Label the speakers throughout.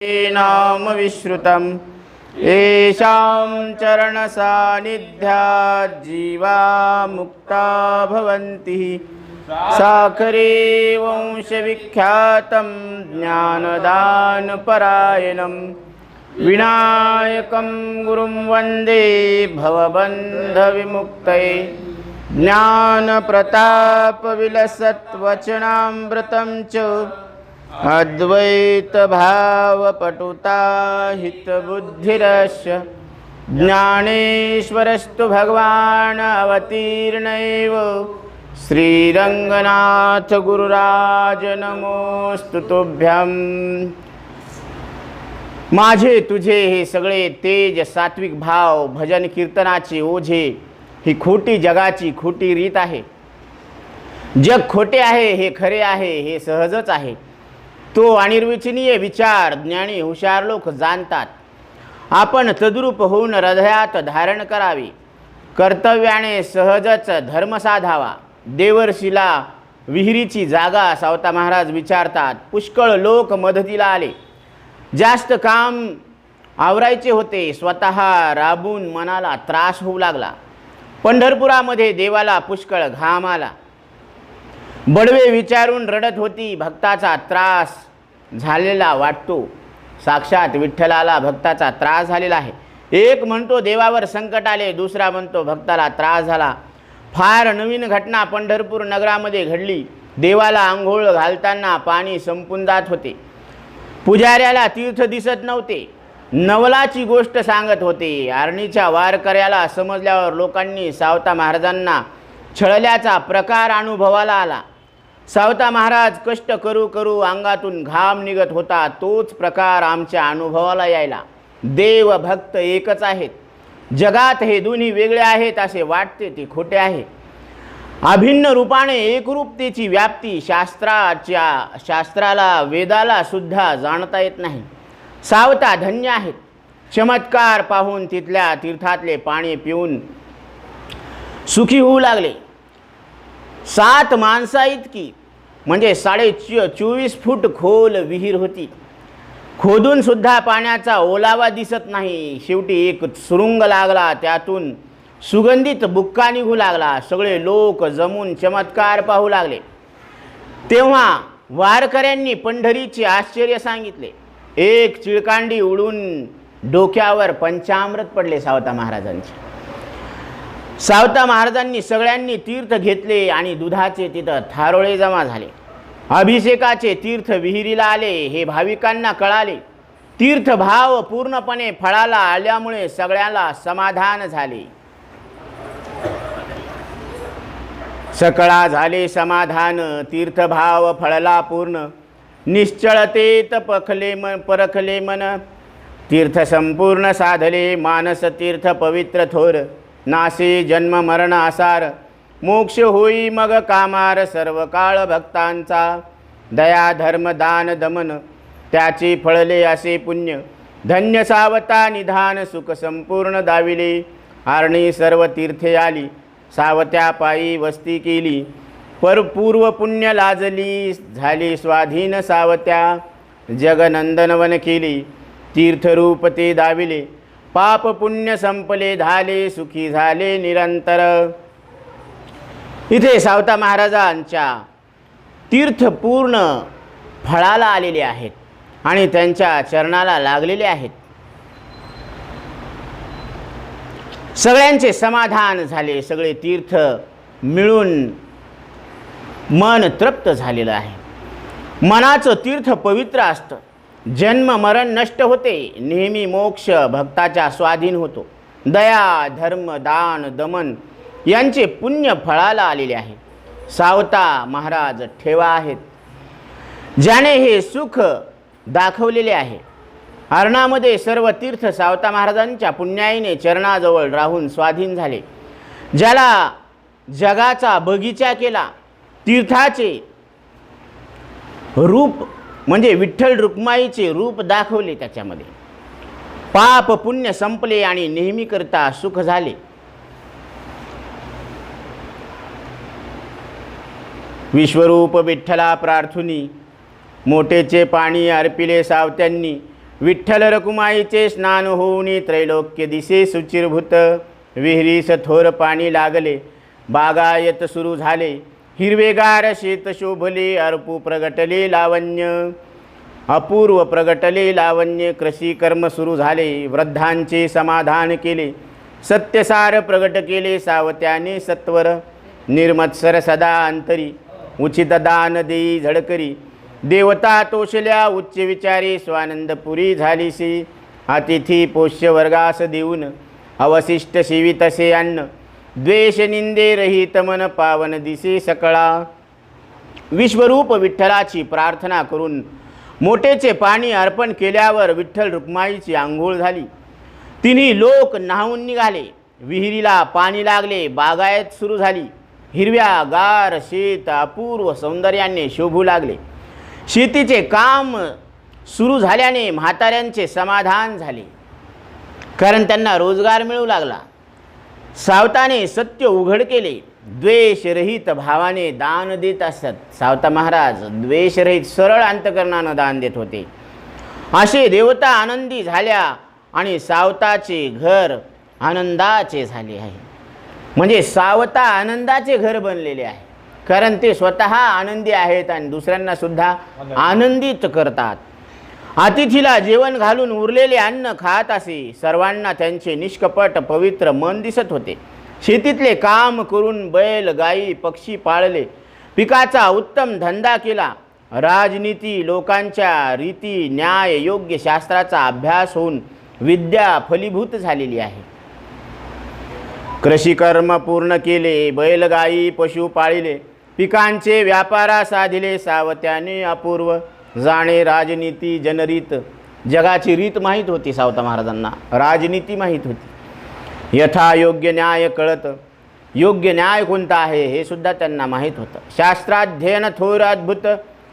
Speaker 1: नाम विश्रुतं येषां चरणसान्निध्यात् जीवा मुक्ता भवन्ति। साखरे वंशविख्यातं ज्ञानदानपरायणं विनायकं गुरुं वन्दे भवबन्धविमुक्तये। ज्ञानप्रतापविलसत्वचनामृतं च अद्वैत भावपटुता हितबुद्धिरस्य ज्ञानेश्वरस्तु भगवान् अवतीर्णैव श्रीरंगनाथ गुरुराज नमोस्तु तुभ्यं। माझे तुझे हे सगळे तेज सात्विक भाव भजन कीर्तनाचे ओझे ही खोटी जगाची खोटी रीत आहे। जग खोटे आहे हे खरे आहे हे सहजच आहे। तो अनिर्वचनीय विचार ज्ञानी हुशार लोक जाणतात। आपण तद्रूप होऊन हृदयात धारण करावे। कर्तव्याने सहजच धर्म साधावा। देवर्षीला विहिरीची जागा सावता महाराज विचारतात। पुष्कळ लोक मदतीला आले। जास्त काम आवरायचे होते। स्वतः राबून मनाला त्रास होऊ लागला। पंढरपुरामध्ये देवाला पुष्कळ घाम आला। बडवे विचारून रडत होती। भक्ताचा त्रास झालेला वाटतो। साक्षात विठ्ठलाला भक्ताचा त्रास झालेला आहे। एक म्हणतो देवावर संकट आले, दुसरा म्हणतो भक्ताला त्रास झाला। फार नवीन घटना पंढरपूर नगरामध्ये घडली। देवाला आंघोळ घालताना पाणी संपून जात होते। पुजाऱ्याला तीर्थ दिसत नव्हते। नवलाची गोष्ट सांगत होते। आरणीच्या वारकऱ्याला समजल्यावर लोकांनी सावता महाराजांना छळल्याचा प्रकार अनुभवाला आला। सावता महाराज कष्ट करू करू अंगातून घाम निघत होता। तोच प्रकार आमच्या अनुभवाला यायला। देव भक्त एकच आहेत। जगात हे दोन्ही वेगळे आहेत असे वाटते ते खोटे आहे। अभिन्न रूपाने एकरूपतेची व्याप्ती शास्त्राला वेदाला सुद्धा जाणता येत नाही। सावता धन्य आहेत। चमत्कार पाहून तिथल्या तीर्थातले पाणी पिऊन सुखी होऊ लागले। 7 माणसा इतकी म्हणजे 24.5 फूट खोल विहीर होती। खोदून सुद्धा पाण्याचा ओलावा दिसत नाही। शेवटी एक सुरुंग लागला, त्यातून सुगंधित बुक्का निघू लागला। सगळे लोक जमून चमत्कार पाहू लागले। तेव्हा वारकऱ्यांनी पंढरीचे आश्चर्य सांगितले। एक चिळकांडी उडून डोक्यावर पंचामृत पडले सावता महाराजांचे। सावता महाराजांनी सगळ्यांनी तीर्थ घेतले आणि दुधाचे तिथं थारोळे जमा झाले। अभिषेकाचे तीर्थ विहिरीला आले हे भाविकांना कळाले। तीर्थभाव पूर्णपणे फळाला आल्यामुळे सगळ्याला समाधान झाले। सकळा झाले समाधान। तीर्थभाव फळला पूर्ण। निश्चळतेत परखले मन। तीर्थ संपूर्ण साधले। मानस तीर्थ पवित्र थोर। नासे जन्म मरण आसार। मोक्ष होई मग कामार सर्व काळ भक्तांचा। दया धर्म दान दमन त्याचे फळले असे पुण्य। धन्य सावता निधान सुख संपूर्ण दाविले। आरणी सर्व तीर्थे आली सावत्या पायी वस्ती केली। पूर्व पुण्य लाजली झाली स्वाधीन सावत्या। जगनंदनवन केली तीर्थरूप ते दाविले। पाप पुण्य संपले झाले सुखी झाले निरंतर। इथे सावता महाराजांच्या तीर्थ पूर्ण फळाला आलेले आहेत आणि त्यांच्या चरणाला लागलेले आहेत। सगळ्यांचे समाधान झाले। सगळे तीर्थ मिळून मन तृप्त झालेलं आहे। मनाचं तीर्थ पवित्र असतं। जन्म मरण नष्ट होते। नेहमी मोक्ष भक्ताच्या स्वाधीन होतो। दया धर्म दान दमन यांचे पुण्य फळाला आलेले आहे। सावता महाराज ठेवा आहेत ज्याने हे सुख दाखवलेले आहे। हरणामध्ये सर्व तीर्थ सावता महाराजांच्या पुण्याईने चरणाजवळ राहून स्वाधीन झाले। ज्याला जगाचा बगीचा केला। तीर्थाचे रूप म्हणजे विठ्ठल रुक्माईचे रूप दाखवले। त्याच्यामध्ये पाप पुण्य संपले आणि नेहमी करता सुख झाले। विश्वरूप विठ्ठला प्रार्थुनी मोठेचे पाणी अर्पिले सावत्यांनी। विठ्ठल रकुमाईचे स्नान होऊनी त्रैलोक्य दिसे सुचिरभूत. विहिरीस थोर पाणी लागले, बागायत सुरू झाले. हिरवेगार शेत शोभले, अर्पू प्रगटले लावण्य. अपूर्व प्रगटले लावण्य. कृषी कर्म सुरू झाले, वृद्धांचे समाधान केले. सत्यसार प्रगट केले, सावत्याने सत्वर. निर्मत्सर सदा अंतरी, उचित दान देई झडकरी. देवता तोषल्या उच्च विचारी, स्वानंदपुरी झालीसी. अतिथी पोष्य वर्गास देऊन, अवशिष्ट शिवितसे अन्न. द्वेष निंदे रहित मन, पावन दिसे सकळा. विश्वरूप विठ्ठलाची प्रार्थना करून मोटेचे पाणी अर्पण केल्यावर विठ्ठल रुक्माईची आंघोळ झाली. तिन्ही लोक न्हावून निघाले. विहिरीला पाणी लागले, बागायत सुरू झाली. हिरव्या गार शेत अपूर्व सौंदर्याने शोभू लागले. शेतीचे काम सुरू झाल्याने म्हाताऱ्यांचे समाधान झाले, कारण त्यांना रोजगार मिळू लागला. सावताने सत्य उघड केले. द्वेषरहित भावाने दान देत असत. सावता महाराज द्वेषरहित सरळ अंतकरणानं दान देत होते. असे देवता आनंदी झाल्या आणि सावताचे घर आनंदाचे झाले आहे. म्हणजे सावता आनंदाचे घर बनलेले आहे, कारण ते स्वतः आनंदी आहेत आणि दुसऱ्यांना सुद्धा आनंदित करतात. अतिथीला जेवण घालून उरलेले अन्न खात असे. सर्वांना त्यांचे निष्कपट पवित्र मन दिसत होते. शेतीतले काम करून बैल गाई पक्षी पाळले. पिकाचा उत्तम धंदा केला. राजनीती, लोकांच्या रीती, न्याय, योग्य शास्त्राचा अभ्यास होऊन विद्या फलीभूत झालेली आहे. कृषीकर्म पूर्ण केले. बैलगाई पशु पाळिले. पिकांचे व्यापारा साधिले. सावत्याने अपूर्व जाणे राजनीती जनरीत. जगाची रीत माहीत होती सावता महाराजांना, राजनीती माहीत होती. यथा योग्य न्याय कळत. योग्य न्याय कोणता आहे हे सुद्धा त्यांना माहीत होतं. शास्त्राध्ययन थोर अद्भुत.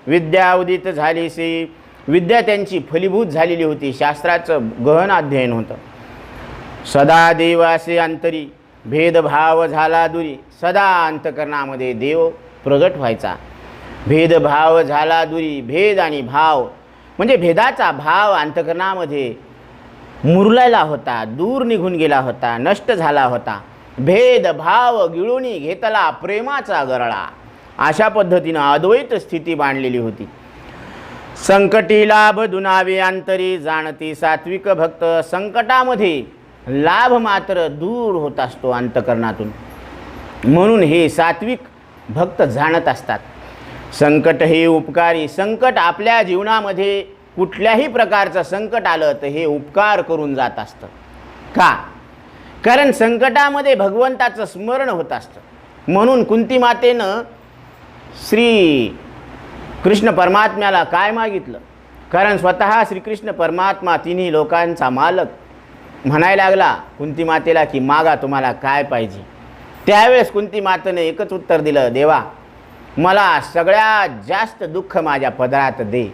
Speaker 1: विद्या उदित झालीसी. विद्या त्यांची फलीभूत झालेली होती. शास्त्राचं गहन अध्ययन होतं. सदा देवासे अंतरी. भेदभाव झाला दुरी. सदा अंतकरणामध्ये देव प्रगट व्हायचा. भेदभाव झाला दुरी. भेद आणि भाव म्हणजे भेदाचा भाव अंतकरणामध्ये मुरलेला होता, दूर निघून गेला होता, नष्ट झाला होता. भेदभाव गिळूनी घेतला प्रेमाचा गरळा. अशा पद्धतीनं अद्वैत स्थिती बांधलेली होती. संकटी लाभ दुनावे अंतरी. जाणती सात्विक भक्त. संकटामध्ये लाभ मात्र दूर होत असतो अंतकरणातून, म्हणून हे सात्विक भक्त जाणत असतात. संकट हे उपकारी. संकट आपल्या जीवनामध्ये कुठल्याही प्रकारचं संकट आलं तर हे उपकार करून जात असतं. का? कारण संकटामध्ये भगवंताचं स्मरण होत असतं. म्हणून कुंती मातेनं श्री कृष्ण परमात्म्याला काय मागितलं? कारण स्वतः श्रीकृष्ण परमात्मा तिन्ही लोकांचा मालक म्हणायला लागला कुंती मातेला की मागा तुम्हाला काय पाहिजे. त्यावेळेस कुंती मातेने एकच उत्तर दिलं, देवा मला सगळ्यात जास्त दुःख माझ्या पदरात दे.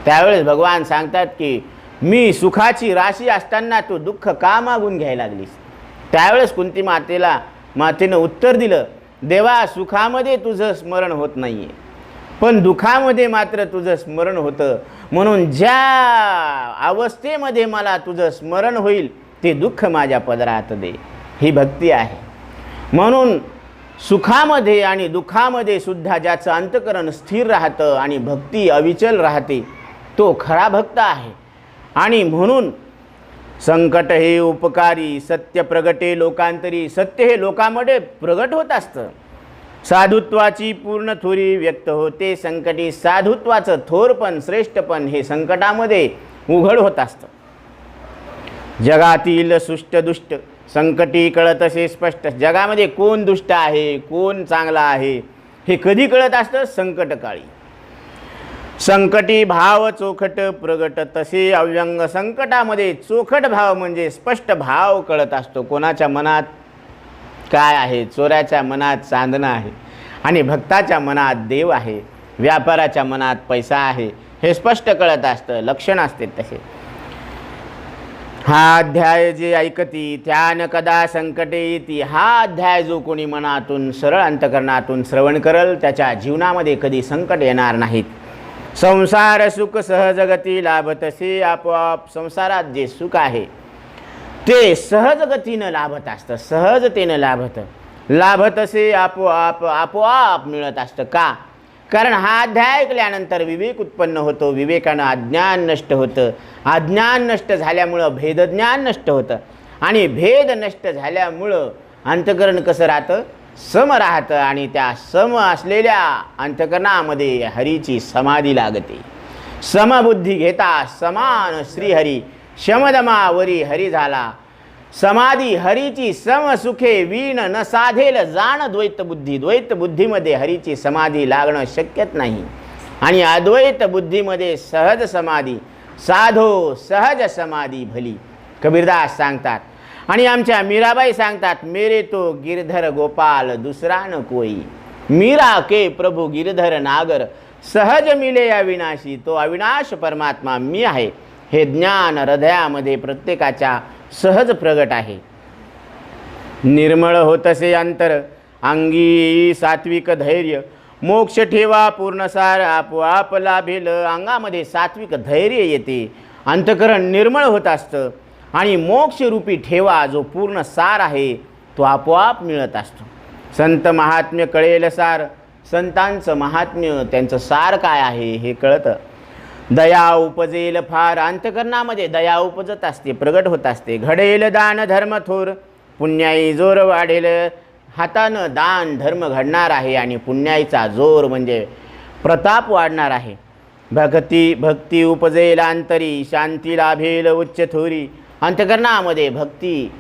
Speaker 1: त्यावेळेस भगवान सांगतात की मी सुखाची राशी असताना तू दुःख का मागून घ्यायला लागलीस. त्यावेळेस कुंती मातेनं उत्तर दिलं, देवा सुखामध्ये तुझं स्मरण होत नाही आहे, पण दुःखामध्ये मात्र तुझं स्मरण होतं. म्हणून ज्या अवस्थेमध्ये मला तुझं स्मरण होईल ते दुःख माझ्या पदरात दे. ही भक्ती आहे. म्हणून सुखामध्ये आणि दुःखामध्ये सुद्धा ज्याचं अंतकरण स्थिर राहतं आणि भक्ती अविचल राहते तो खरा भक्त आहे. आणि म्हणून संकट हे उपकारी. सत्य प्रगटे लोकांतरी. सत्य हे लोकांमध्ये प्रगट होत असतं. साधुत्वाची पूर्ण थोरी व्यक्त होते संकटी. साधुत्वाचं थोरपण श्रेष्ठपण हे संकटामध्ये उघड होत असतं. जगातील सुष्ट दुष्ट संकटी कळत असे स्पष्ट. जगामध्ये कोण दुष्ट आहे कोण चांगला आहे हे कधी कळत असतं? संकटकाळी. संकटी भाव चोखट प्रगट तसे अव्यंग. संकटामध्ये चोखट भाव म्हणजे स्पष्ट भाव कळत असतो. कोणाच्या मनात काय आहे? चोराच्या मनात चांदणं आहे आणि भक्ताच्या मनात देव आहे. व्यापाराच्या मनात पैसा आहे हे स्पष्ट कळत असतं. लक्षण असते तसे. हा अध्याय जे ऐकती त्यान कदा संकटे येती. हा अध्याय जो कोणी मनातून सरळ अंतकरणातून श्रवण करल त्याच्या जीवनामध्ये कधी संकट येणार नाहीत. संसार सुख सहजगती लाभतसे आपोआप. संसारात जे सुख आहे ते सहजगतीनं लाभत असतं, सहजतेनं लाभतसे आपोआप, आपोआप मिळत असतं. का? कारण हा अध्याय ऐकल्यानंतर विवेक उत्पन्न होतो, विवेकानं अज्ञान नष्ट होतं, अज्ञान नष्ट झाल्यामुळं भेदज्ञान नष्ट होतं, आणि भेद नष्ट झाल्यामुळं अंतकरण कसं राहतं? सम राहतं, आणि त्या सम असलेल्या अंतकरणामध्ये हरीची समाधी लागते. समबुद्धी घेता समान श्रीहरी, शमदमावरी हरी झाला समाधी. हरीची समसुखे वीण न साधेल जाण द्वैत बुद्धी. द्वैत बुद्धीमध्ये हरीची समाधी लागणं शक्यच नाही, आणि अद्वैत बुद्धीमध्ये सहज समाधी साधो सहज समाधी भली. कबीरदास सांगतात, आणि आमच्या मीराबाई सांगतात, मेरे तो गिरधर गोपाल दुसरा न कोई, मीरा के प्रभु गिरधर नागर, सहज मिले अविनाशी. तो अविनाश परमात्मा मी आहे हे ज्ञान हृदयामध्ये प्रत्येकाच्या सहज प्रगट आहे. निर्मळ होतसे अंतर अंगी सात्विक धैर्य, मोक्ष ठेवा पूर्णसार आपोआप लाभेल. अंगामध्ये सात्विक धैर्य येते, अंतकरण निर्मळ होत असतं, आणि मोक्षरूपी ठेवा जो पूर्ण सार आहे तो आपोआप मिळत असतो. संत महात्म्य कळेल सार, संतांचं महात्म्य त्यांचं सार काय आहे हे कळतं. दया उपजेल फार, अंतकरणामध्ये दया उपजत असते, प्रगट होत असते. घडेल दान धर्म थोर, पुण्याई जोर वाढेल. हातानं दान धर्म घडणार आहे, आणि पुण्याईचा जोर म्हणजे प्रताप वाढणार आहे. भक्ती उपजेल अंतरी, शांती लाभेल उच्च थोरी. अंतकरणामध्ये भक्ती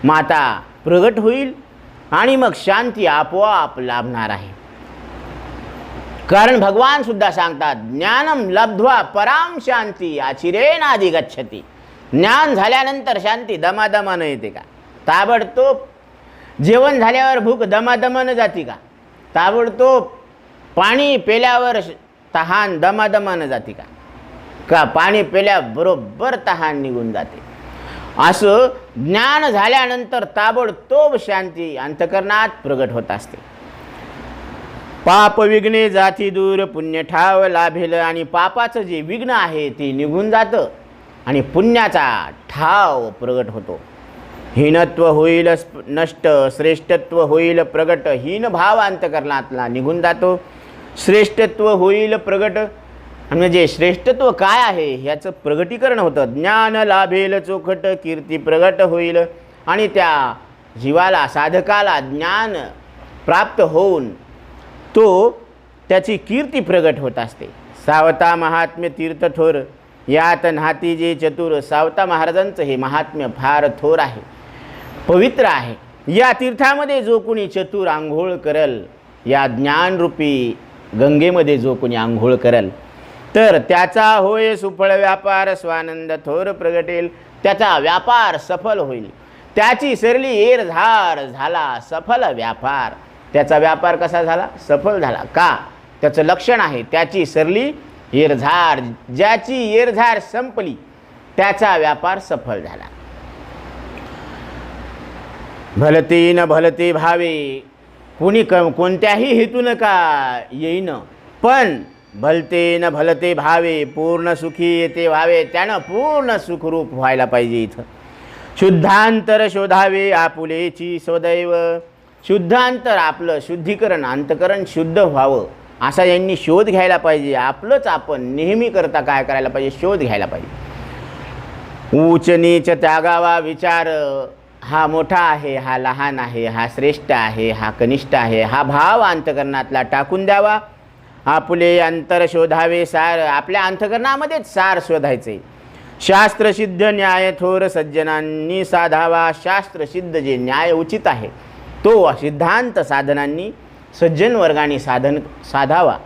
Speaker 1: माता प्रगट होईल, आणि मग शांती आपोआप लाभणार आहे. कारण भगवान सुद्धा सांगतात, ज्ञानम लब्ध्वा पराम शांती आचिरेणादि गच्छति. ज्ञान झाल्यानंतर शांती दमादमानं येते का? ताबडतोब. जेवण झाल्यावर भूक दमादमानं जाते का? ताबडतोब. पाणी पेल्यावर तहान दमादमानं जाते का? का पाणी पेल्याबरोबर तहान निघून जाते. असं ज्ञान झाल्यानंतर ताबडतोब शांती अंतकरणात प्रगट होत असते. पाप विघ्ने जाती दूर, पुण्य ठाव लाभेल. आणि पापाचं जे विघ्न आहे ते निघून जातं, आणि पुण्याचा ठाव प्रगट होतो. हीनत्व होईल नष्ट, श्रेष्ठत्व होईल प्रगट. हीन भाव अंतकरणातला निघून जातो, श्रेष्ठत्व होईल प्रगट. म्हणजे श्रेष्ठत्व काय आहे ह्याचं प्रगटीकरण होतं. ज्ञान लाभेल चोखट, कीर्ती प्रगट होईल. आणि त्या जीवाला साधकाला ज्ञान प्राप्त होऊन तो त्याची कीर्ती प्रगट होत असते. सावता महात्म्य तीर्थ थोर, यात न्हाती जे चतुर. सावता महाराजांचं हे महात्म्य फार थोर आहे, पवित्र आहे. या तीर्थामध्ये जो कोणी चतुर आंघोळ करल, या ज्ञानरूपी गंगेमध्ये जो कोणी आंघोळ करल, तर त्याचा होय सुफळ व्यापार, स्वानंद थोर प्रगटेल. त्याचा व्यापार सफल होईल, त्याची सरली येरझार झाला सफल व्यापार. त्याचा व्यापार कसा झाला? सफल झाला. का? त्याचं लक्षण आहे त्याची सरली येरझार. ज्याची येरझार संपली त्याचा व्यापार सफल झाला. भलती न भलते भावे, कोणी कोणत्याही हेतून का येईन, पण भलते न भलते भावे, पूर्ण सुखी येते व्हावे. त्यानं पूर्ण सुखरूप व्हायला पाहिजे. इथं शुद्धांतर शोधावे आपुलेची सदैव. शुद्धांतर आपलं शुद्धीकरण, अंतकरण शुद्ध व्हावं असा यांनी शोध घ्यायला पाहिजे. आपलंच आपण नेहमी करता काय करायला पाहिजे? शोध घ्यायला पाहिजे. ऊच नीच त्यागावा विचार. हा मोठा आहे, हा लहान आहे, हा श्रेष्ठ आहे, हा कनिष्ठ आहे, हा भाव अंतकरणातला टाकून द्यावा. आपुले अंतर शोधावे सार. आपल्या अंतकरणामध्येच सार शोधायचे. शास्त्रसिद्ध न्याय थोर सज्जनांनी साधावा. शास्त्रसिद्ध जे न्याय उचित आहे तो सिद्धांत साधनांनी सज्जन वर्गाने साधावा.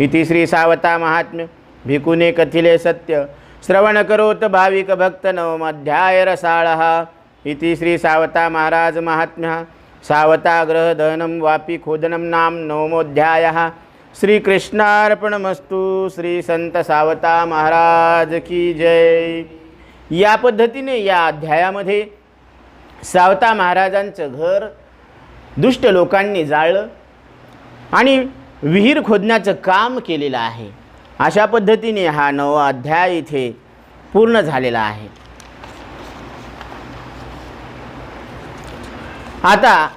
Speaker 1: इति श्री सावता महात्म्य भिकुने कथिले सत्य, श्रवण करोत भाविक भक्त नवमध्याय रसाळः. इति श्री सावता महाराज महात्म्य सावता ग्रह दहनम वापी खोदनम नाम नवमोध्यायः. श्रीकृष्णार्पणमस्तु. श्री संत सावता महाराज की जय. या पद्धतीने या अध्यायामध्ये सावता महाराजांचं घर दुष्ट लोकांनी जाळलं आणि विहीर खोदण्याचं काम केलेलं आहे. अशा पद्धतीने हा 9वा अध्याय इथे पूर्ण झालेला आहे. आता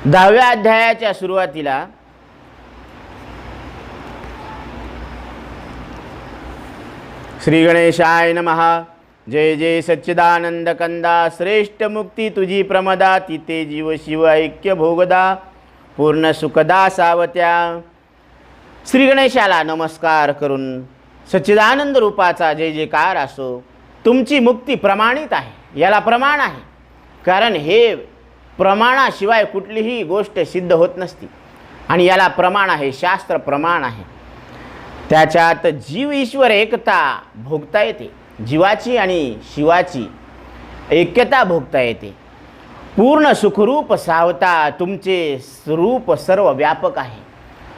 Speaker 1: 10व्या अध्यायाच्या सुरुवातीला श्री गणेशाय नमः. जय जय सच्चिदानंद कंदा. श्रेष्ठ मुक्ती तुझी प्रमदा. तिथे जीव शिव ऐक्य भोगदा. पूर्ण सुखदा सावत्या. श्री गणेशाला नमस्कार करून सच्चिदानंद रूपाचा जय जयकार असो. तुमची मुक्ती प्रमाणित आहे. याला प्रमाण आहे, कारण हे प्रमाणाशिवाय कुठलीही गोष्ट सिद्ध होत नसती. आणि याला प्रमाण आहे, शास्त्र प्रमाण आहे. त्याच्यात जीव ईश्वर एकता भोगता येते. जीवाची आणि शिवाची ऐक्यता भोगता येते. पूर्ण सुखरूप सावता. तुमचे स्वरूप सर्व व्यापक आहे.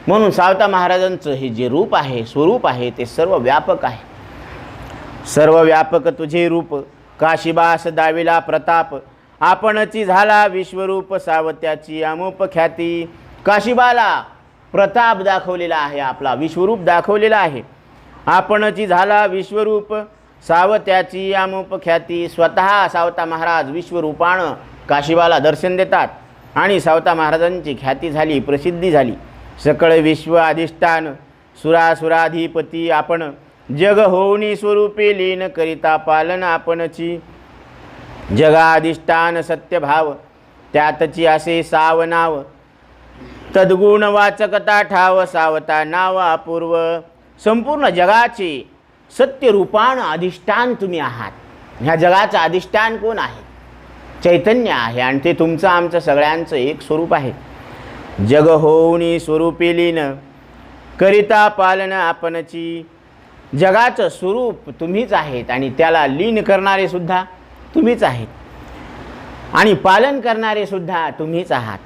Speaker 1: म्हणून सावता महाराजांचं हे जे रूप आहे, स्वरूप आहे, ते सर्व व्यापक आहे. सर्व व्यापक तुझे रूप. काशीबास दाविला प्रताप. आपणची झाला विश्वरूप. सावत्याची अमुप ख्याती. काशीबाला प्रताप दाखवलेला आहे, आपला विश्वरूप दाखवलेला आहे. आपणची झाला विश्वरूप. सावत्याची अमुप ख्याती. स्वतः सावता महाराज विश्वरूपानं काशीबाला दर्शन देतात आणि सावता महाराजांची ख्याती झाली, प्रसिद्धी झाली. सकळ विश्व अधिष्ठान सुरासुराधिपती आपण. जग होऊनी स्वरूपे लीन करिता पालन आपणची. जगाधिष्ठान सत्यभाव त्यातची असे साव नाव. तद्गुण वाचकता ठाव. सावता नाव अपूर्व. संपूर्ण जगाचे सत्यरूपान अधिष्ठान तुम्ही आहात. ह्या जगाचं अधिष्ठान कोण आहे? चैतन्य आहे, आणि ते तुमचं आमचं सगळ्यांचं एक स्वरूप आहे. जग होऊनी स्वरूपे लीन करिता पालन आपणची. जगाचं स्वरूप तुम्हीच आहेत आणि त्याला लीन करणारे सुद्धा तुम्हीच आहेत आणि पालन करणारे सुद्धा तुम्हीच आहात.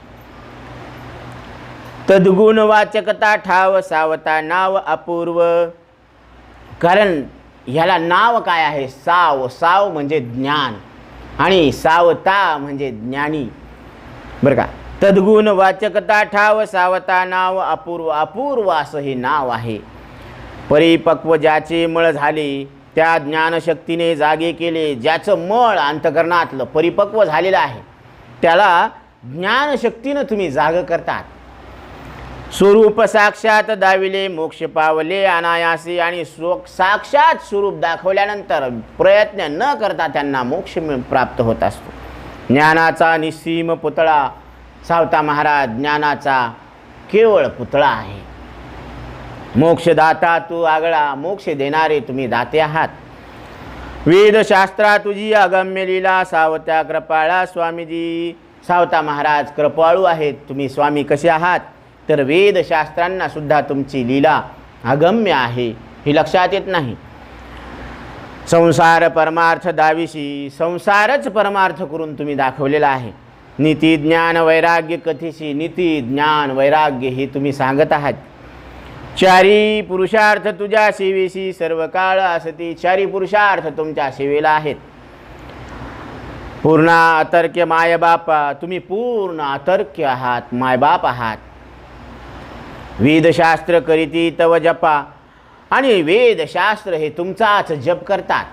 Speaker 1: तद्गुण वाचकता ठाव. सावता नाव अपूर्व. कारण ह्याला नाव काय आहे? साव. साव म्हणजे ज्ञान आणि सावता म्हणजे ज्ञानी, बरं का. तद्गुण वाचकता ठाव. सावता नाव अपूर्व. अपूर्व असं हे नाव आहे. परिपक्व ज्याचे मळ झाले त्या ज्ञानशक्तीने जागे केले. ज्याचं मळ अंतकरणातलं परिपक्व झालेलं आहे त्याला ज्ञानशक्तीनं तुम्ही जाग करतात. स्वरूप साक्षात दाविले. मोक्ष पावले अनायासे. आणि साक्षात स्वरूप दाखवल्यानंतर प्रयत्न न करता त्यांना मोक्ष प्राप्त होत असतो. ज्ञानाचा निस्सीम पुतळा. सावता महाराज ज्ञानाचा केवळ पुतळा आहे. मोक्षदाता तू आगळा. मोक्ष देणारे तुम्ही दाते आहात. वेदशास्त्रा तुझी अगम्य लीला. सावत्या कृपाळा स्वामीजी. सावता महाराज कृपाळू आहेत. तुम्ही स्वामी कसे आहात? तर वेदशास्त्रांना सुद्धा तुमची लीला अगम्य आहे, हे लक्षात येत नाही. संसार परमार्थ दाविशी. संसारच परमार्थ करून तुम्ही दाखवलेला आहे. नीती ज्ञान वैराग्य कथीशी. नीती ज्ञान वैराग्य हे तुम्ही सांगत आहात. चारी पुरुषार्थ तुझ्या सेवेशी. सर्व काळ असती. चारी पुरुषार्थ तुमच्या सेवेला आहेत. पूर्ण अतर्क्य मायबापा. तुम्ही पूर्ण अतर्क्य आहात, मायबाप आहात. वेदशास्त्र करीती तव जपा. आणि वेदशास्त्र हे तुमचाच जप करतात.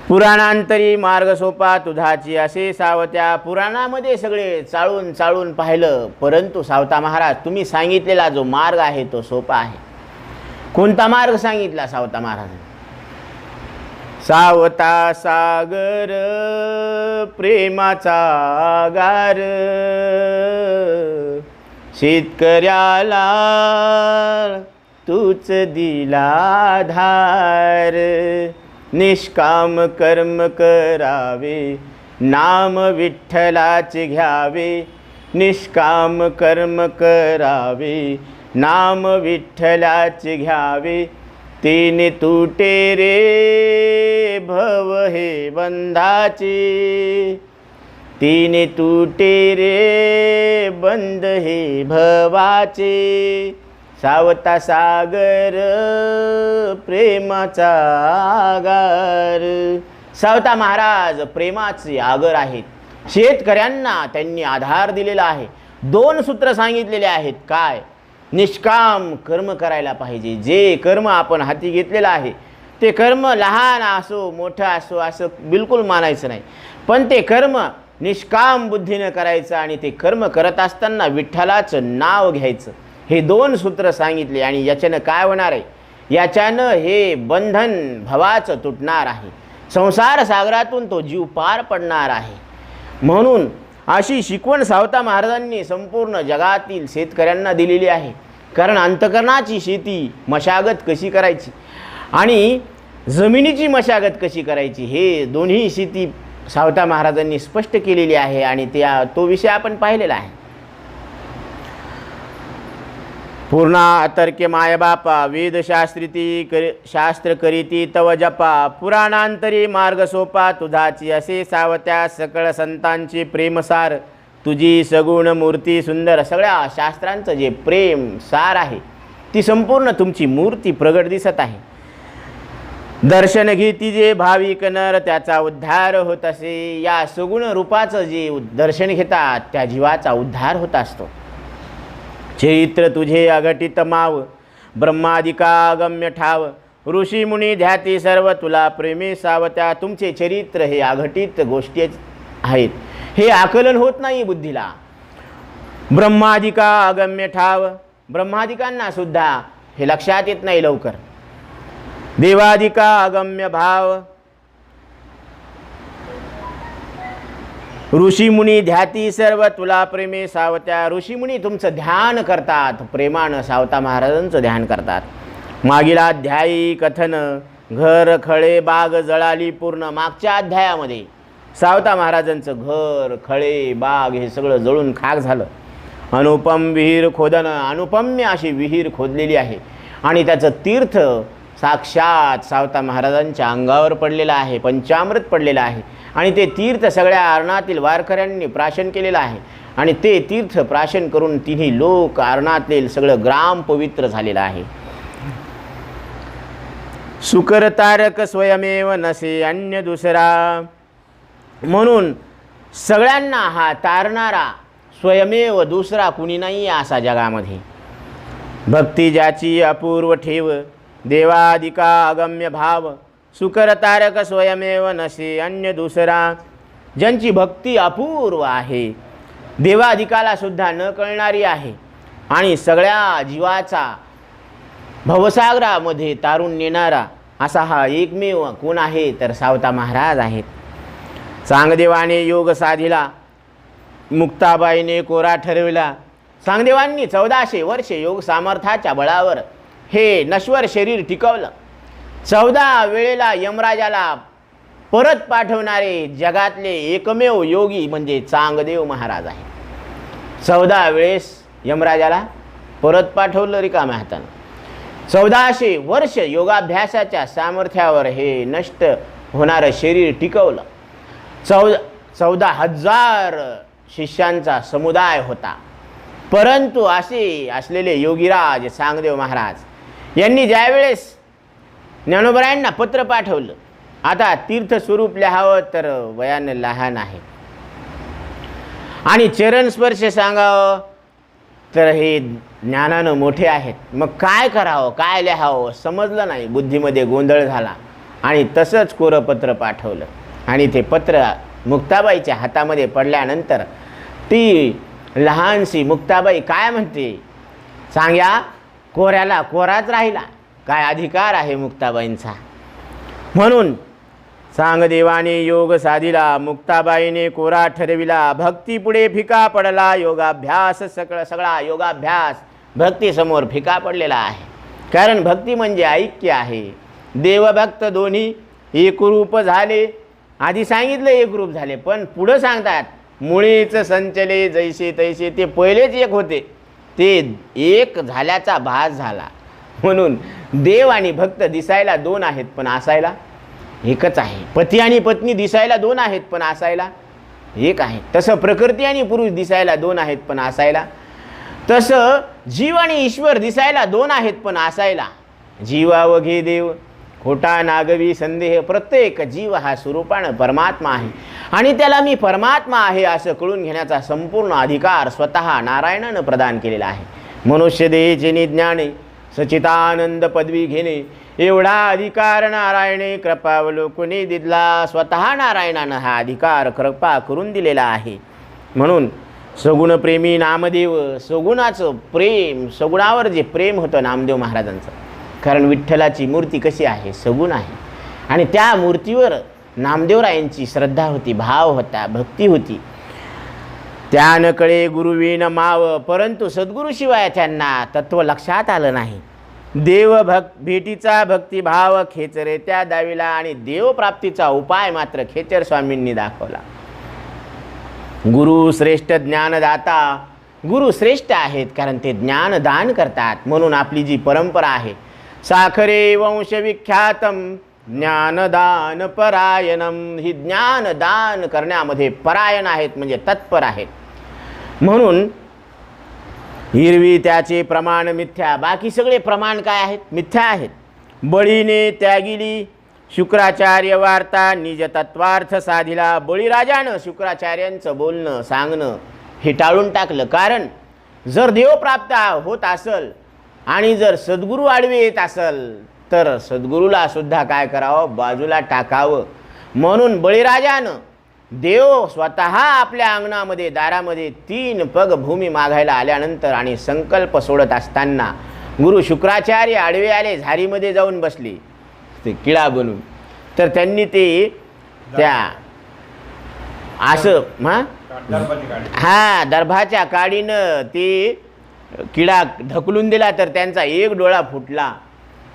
Speaker 1: पुराणांतरी मार्ग सोपा तुझाची असे सावत्या. पुराणामध्ये सगळे चाळून चाळून पाहिलं, परंतु सावता महाराज तुम्ही सांगितलेला जो मार्ग आहे तो सोपा आहे. कोणता मार्ग सांगितला सावता महाराजांनी? सावता सागर प्रेमाचा गार. शेतकऱ्याला तूच दिला धार. निष्काम कर्म करावे. नाम विठ्ठलाचे घ्यावे. निष्काम कर्म करावे. नाम विठ्ठलाचे घ्यावे. तेने तुटे रे भव हे बंधाचे. तिने तुटे रे बंद हे भवाचे. सावता सागर प्रेमाचा आगार. सावता महाराज प्रेमाचे आगर आहेत. शेतकऱ्यांना त्यांनी आधार दिलेला आहे. दोन सूत्र सांगितलेले आहेत. काय? निष्काम कर्म करायला पाहिजे. जे कर्म आपण हाती घेतलेलं आहे ते कर्म लहान असो मोठं असो असं बिलकुल मानायचं नाही, पण ते कर्म निष्काम बुद्धीनं करायचं आणि ते कर्म करत असताना विठ्ठलाचं नाव घ्यायचं. हे 2 सूत्र सांगितले. आणि याच्यानं काय होणार आहे? याच्यानं हे बंधन भवाचं तुटणार आहे. संसार सागरातून तो जीव पार पडणार आहे. म्हणून अशी शिकवण सावता महाराजांनी संपूर्ण जगातील शेतकऱ्यांना दिलेली आहे. कारण अंतकरणाची शेती मशागत कशी करायची आणि जमिनीची मशागत कशी करायची हे दोन्ही शेती सावता महाराजांनी स्पष्ट केलेली आहे. आणि तो विषय आपण पाहिलेला आहे. पूर्णा तर्के माय बापा शास्त्र करीती तव जपा पुराणांतरी मार्ग सोपा तुझाची असे सावत्या सकळ संतांची प्रेमसार तुझी सगुण मूर्ती सुंदर. सगळ्या शास्त्रांचं जे प्रेम सार आहे ती संपूर्ण तुमची मूर्ती प्रगट दिसत आहे. दर्शन घेती जे भाविक नर त्याचा उद्धार होत असे. या सगुण रूपाचं जे दर्शन घेतात त्या जीवाचा उद्धार होत असतो. चरित्र तुझे अघटित माव ब्रह्मादिका गम्य ठाव ऋषी मुनी ध्याती सर्व तुला प्रेमी सावत्या. तुमचे चरित्र हे अघटित गोष्टी आहेत, हे आकलन होत नाही बुद्धीला. ब्रह्मादिका अगम्य ठाव ब्रह्मादिकांना सुद्धा हे लक्षात येत नाही लवकर. देवादिका अगम्य भाव ऋषीमुनी ध्याती सर्व तुला प्रेमे सावत्या. ऋषीमुनी तुमचं ध्यान करतात, प्रेमानं सावता महाराजांचं ध्यान करतात. मागील अध्यायी कथन घर खळे बाग जळाली पूर्ण. मागच्या अध्यायामध्ये सावता महाराजांचं घर खळे बाग हे सगळं जळून खाक झालं. अनुपम विहीर खोदन अनुपम्य अशी विहीर खोदलेली आहे आणि त्याचं तीर्थ साक्षात सावता महाराजांच्या अंगावर पडलेलं आहे, पंचामृत पडलेलं आहे. आणि ते तीर्थ सगळ्या आरणातील वारकऱ्यांनी प्राशन केलेलं आहे. आणि ते तीर्थ प्राशन करून तिन्ही लोक आरणातील सगळं ग्राम पवित्र झालेलं आहे. सुकर तारक स्वयमेव नसे अन्य दुसरा. म्हणून सगळ्यांना हा तारणारा स्वयमेव दुसरा कुणी नाही असा जगामध्ये. भक्ती ज्याची अपूर्व ठेव देवादिका अगम्य भाव सुकर तारक स्वयमेव नसे अन्य दुसरा. ज्यांची भक्ती अपूर्व आहे, देवादिकाला सुद्धा न कळणारी आहे आणि सगळ्या जीवाचा भवसागरामध्ये तारून नेणारा असा हा एकमेव कोण आहे तर सावता महाराज आहेत. चांगदेवाने योग साधिला मुक्ताबाईने कोरा ठरविला. चांगदेवांनी 1400 वर्षे योग सामर्थ्याच्या बळावर हे नश्वर शरीर टिकवलं. 14 वेळेला यमराजाला परत पाठवणारे जगातले एकमेव योगी म्हणजे चांगदेव महाराज आहे. 14 वेळेस यमराजाला परत पाठवलं रिकाम्या हातानं. 1400 वर्ष योगाभ्यासाच्या सामर्थ्यावर हे नष्ट होणारं शरीर टिकवलं. 14,000 शिष्यांचा समुदाय होता. परंतु असे असलेले योगीराज चांगदेव महाराज यांनी ज्यावेळेस ज्ञानोबरायांना पत्र पाठवलं, आता तीर्थस्वरूप लिहावं तर वयानं लहान आहे आणि चरणस्पर्श सांगावं तर हे ज्ञानानं मोठे आहेत. मग काय करावं काय लिहावं समजलं नाही. बुद्धीमध्ये गोंधळ झाला आणि तसंच कोरं पत्र पाठवलं. आणि ते पत्र मुक्ताबाईच्या हातामध्ये पडल्यानंतर ती लहानशी मुक्ताबाई काय म्हणते, सांग्या कोऱ्याला कोराच राहिला, काय अधिकार आहे मुक्ताबाईंचा. म्हणून चांगदेवाने योग साधिला मुक्ताबाईने कोरा ठरविला. भक्ती पुढे फिका पडला योगाभ्यास सगळा योगाभ्यास भक्तीसमोर फिका पडलेला आहे. कारण भक्ती म्हणजे ऐक्य आहे. देवभक्त दोन्ही एकरूप झाले. आधी सांगितलं एकरूप झाले, पण पुढं सांगतात मुळीच संचले जैसे तैसे. ते पहिलेच एक होते, ते एक झाल्याचा भास झाला. म्हणून देव आणि भक्त दिसायला 2 आहेत पण असायला एकच आहे. पती आणि पत्नी दिसायला 2 आहेत पण असायला एक आहे. तसं प्रकृती आणि पुरुष दिसायला 2 आहेत पण असायला, तसं जीव आणि ईश्वर दिसायला 2 आहेत पण असायला जीवावघे देव खोटा नागवी संदेह. प्रत्येक जीव हा स्वरूपानं परमात्मा आहे आणि त्याला मी परमात्मा आहे असं कळून घेण्याचा संपूर्ण अधिकार स्वतः नारायणानं प्रदान केलेला आहे. मनुष्य देहेचे निज्ञाने सचितानंद पदवी घेणे एवढा अधिकार नारायणे कृपावलोकने दिला. स्वतः नारायणानं हा अधिकार कृपा करून दिलेला आहे. म्हणून सगुण प्रेमी नामदेव, सगुणाचं प्रेम, सगुणावर जे प्रेम होतं नामदेव महाराजांचं, कारण विठ्ठलाची मूर्ती कशी आहे, सगुण आहे. आणि त्या मूर्तीवर नामदेवरायांची श्रद्धा होती, भाव होता, भक्ती होती. त्या न कळे गुरुवीन माव, परंतु सद्गुरूशिवाय त्यांना तत्व लक्षात आलं नाही. देव भेटीचा भक्तिभाव खेचरे त्या दाविला, आणि देवप्राप्तीचा उपाय मात्र खेचर स्वामींनी दाखवला. गुरु श्रेष्ठ ज्ञानदाता, गुरु श्रेष्ठ आहेत कारण ते ज्ञानदान करतात. म्हणून आपली जी परंपरा आहे, साखरे वंश विख्यातम ज्ञानदान परायणम, ही ज्ञानदान करण्यामध्ये परायण आहेत, म्हणजे तत्पर आहेत. म्हणून हिरवी त्याचे प्रमाण मिथ्या, बाकी सगळे प्रमाण काय आहेत, मिथ्या आहेत. बळीने त्यागिली शुक्राचार्य वार्ता निज तत्वार्थ साधिला, बळीराजानं शुक्राचार्यांचं बोलणं सांगणं हे टाळून टाकलं. कारण जर देव प्राप्त होत असेल आणि जर सद्गुरू आडवे येत असेल तर सद्गुरूला सुद्धा काय करावं, बाजूला टाकावं. म्हणून बळीराजानं देव स्वतः आपल्या अंगणामध्ये दारामध्ये 3 पग भूमी मागायला आल्यानंतर आणि संकल्प सोडत असताना गुरु शुक्राचार्य आडवे आले, झारीमध्ये जाऊन बसले ते किडा बनून. तर त्यांनी ते त्या असं दर्भाच्या काडीनं ते किडा ढकलून दिला, तर त्यांचा एक डोळा फुटला.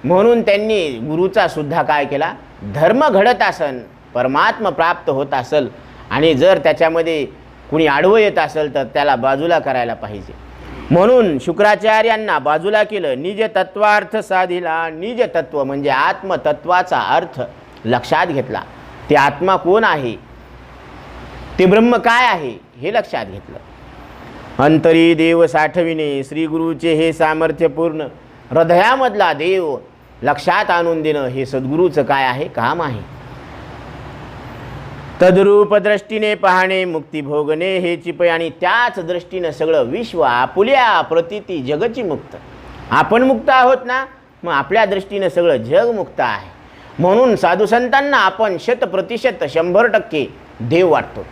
Speaker 1: म्हणून त्यांनी गुरुचा सुद्धा काय केला, धर्म घडत असन, परमात्मा प्राप्त होत असेल आणि जर त्याच्यामध्ये कुणी आडवं येत असेल तर त्याला बाजूला करायला पाहिजे. म्हणून शुक्राचार्यांना बाजूला केलं. निज तत्वार्थ साधिला, निज तत्व म्हणजे आत्मतत्वाचा अर्थ लक्षात घेतला. ते आत्मा कोण आहे, ते ब्रह्म काय आहे हे लक्षात घेतलं. अंतरी देव साठविणे, श्री गुरुचे हे सामर्थ्य पूर्ण, हृदयामधला देव लक्षात आणून देणं हे सद्गुरूचं काय आहे, काम आहे. तद्रूप दृष्टीने पाहणे मुक्ती भोगणे हे चिपय, आणि त्याच दृष्टीनं सगळं विश्व आपुल्या प्रतीती जगची मुक्त. आपण मुक्त आहोत ना, मग आपल्या दृष्टीनं सगळं जग मुक्त आहे. म्हणून साधुसंतांना आपण 100% 100% देव वाटतो.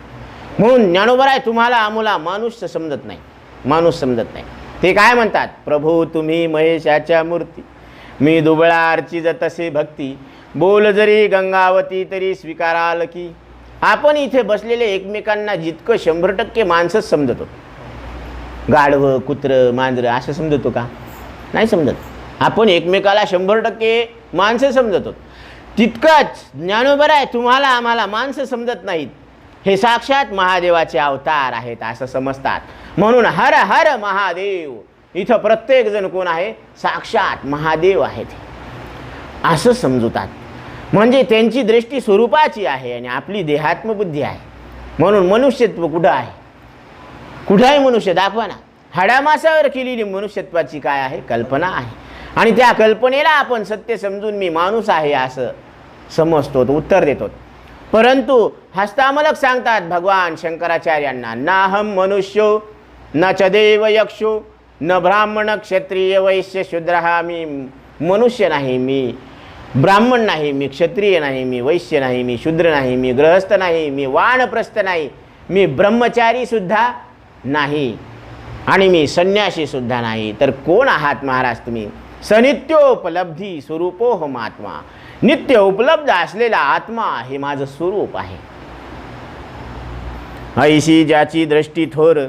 Speaker 1: म्हणून ज्ञानोबराय तुम्हाला आम्हाला माणूस समजत नाही, माणूस समजत नाही. ते काय म्हणतात, प्रभू तुम्ही महेशाच्या मूर्ती, मी दुबळा अर्चित तसे भक्ती, बोल जरी गंगावती तरी स्वीकाराल की. आपण इथे बसलेले एकमेकांना जितकं 100% माणसंच समजतो, गाढवं कुत्रं मांजरं असं समजतो का, नाही समजत. आपण एकमेकाला 100% माणसं समजतो. तितकंच ज्ञानोबराय तुम्हाला आम्हाला माणसं समजत नाहीत, हे साक्षात महादेवाचे अवतार आहेत असं समजतात. म्हणून हर हर महादेव, इथं प्रत्येक जण कोण आहे, साक्षात महादेव आहेत असं समजतात. म्हणजे त्यांची दृष्टी स्वरूपाची आहे आणि आपली देहात्मबुद्धी आहे. म्हणून मनुष्यत्व कुठं आहे, कुठं आहे मनुष्य, दाखवा ना. हाडामासावर केलेली मनुष्यत्वाची काय आहे, कल्पना आहे. आणि त्या कल्पनेला आपण सत्य समजून मी माणूस आहे असं समजतो, उत्तर देतो. परंतु हस्तामलक सांगतात भगवान शंकराचार्यांना, नाहम मनुष्यो न च देव यक्षो न ब्राह्मण क्षत्रिय वैश्य शूद्र. मी मनुष्य नाही, मी ब्राह्मण नाही, मी क्षत्रिय नाही, मी वैश्य नाही, मी शूद्र नाही, मी गृहस्थ नाही, मी वानप्रस्थ नाही, मी ब्रह्मचारी सुद्धा नाही आणि मी संन्यासी सुद्धा नाही. तर कोण आहात महाराज तुम्ही? सनित्योपलब्धी स्वरूपो हम आत्मा, नित्य उपलब्ध असलेला आत्मा हे माझं स्वरूप आहे. ऐशी ज्याची दृष्टी थोर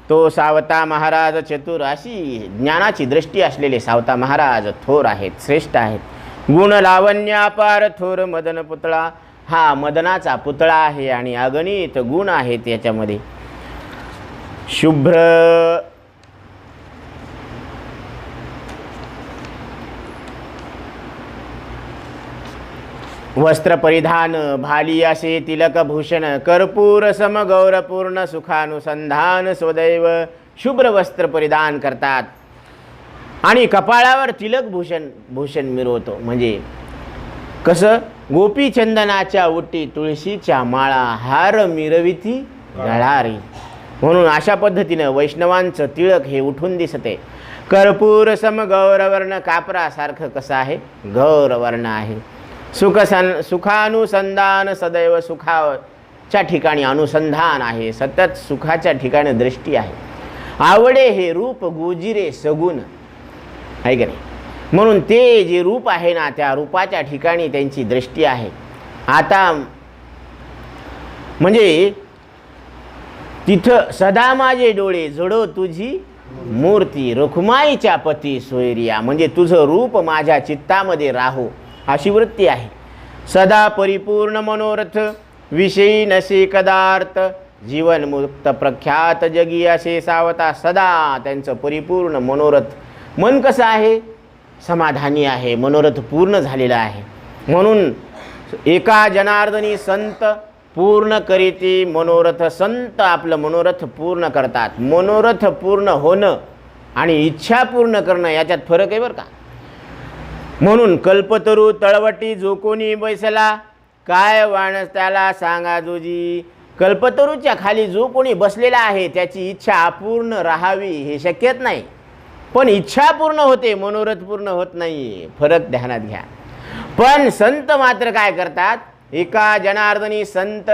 Speaker 1: तो सावता महाराज चतुर. अशी ज्ञानाची दृष्टी असलेले सावता महाराज थोर आहेत, श्रेष्ठ आहेत. गुण लावण्यापार थोर मदन पुतळा, हा मदनाचा पुतळा आहे आणि अगणित गुण आहेत याच्यामध्ये. शुभ्र वस्त्र परिधान, भाली असे तिलक भूषण, कर्पूर सम गौरपूर्ण सुखानुसंधान स्वदैव. शुभ्र वस्त्र परिधान करतात आणि कपाळावर तिलक भूषण मिरवतो. म्हणजे कसं, गोपी चंदनाच्या ओटी तुळशीच्या माळा, हार मिरविती गळारी. म्हणून अशा पद्धतीनं वैष्णवांचं तिळक हे उठून दिसते. कर्पूर सम गौरवर्ण कापरासारखं कसं आहे, गौरवर्ण आहे. सुखानुसंधान सदैव सुखाच्या ठिकाणी अनुसंधान आहे, सतत सुखाच्या ठिकाणी दृष्टी आहे. आवडे हे रूप गुजिरे सगुण आहे का नाही. म्हणून ते जे रूप आहे ना, त्या रूपाच्या ठिकाणी त्यांची दृष्टी आहे. आता म्हणजे तिथं सदा माझे डोळे जडो तुझी मूर्ती, रुखमाईच्या पती सोयरिया, म्हणजे तुझं रूप माझ्या चित्तामध्ये राहो अशी वृत्ती आहे. सदा परिपूर्ण मनोरथ विषयी नसे कदार्थ, जीवन मुक्त प्रख्यात जगी असे सावता. सदा त्यांचं परिपूर्ण मनोरथ, मन कसं आहे, समाधानी आहे, मनोरथ पूर्ण झालेला आहे. म्हणून एका जनार्दनी संत पूर्ण करीती मनोरथ. संत आपलं मनोरथ पूर्ण करतात. मनोरथ पूर्ण होणं आणि इच्छा पूर्ण करणं याच्यात फरक आहे बरं का. म्हणून कल्पतरू तळवटी जो कोणी बैसला, काय वाणस त्याला सांगा जोजी. कल्पतरूच्या खाली जो कोणी बसलेला आहे त्याची इच्छा अपूर्ण राहावी हे शक्यच नाही, पण इच्छा पूर्ण होते, मनोरथ पूर्ण होत नाही. फरक ध्यानात घ्या. पण संत मात्र काय करतात, एका जनार्दनी संत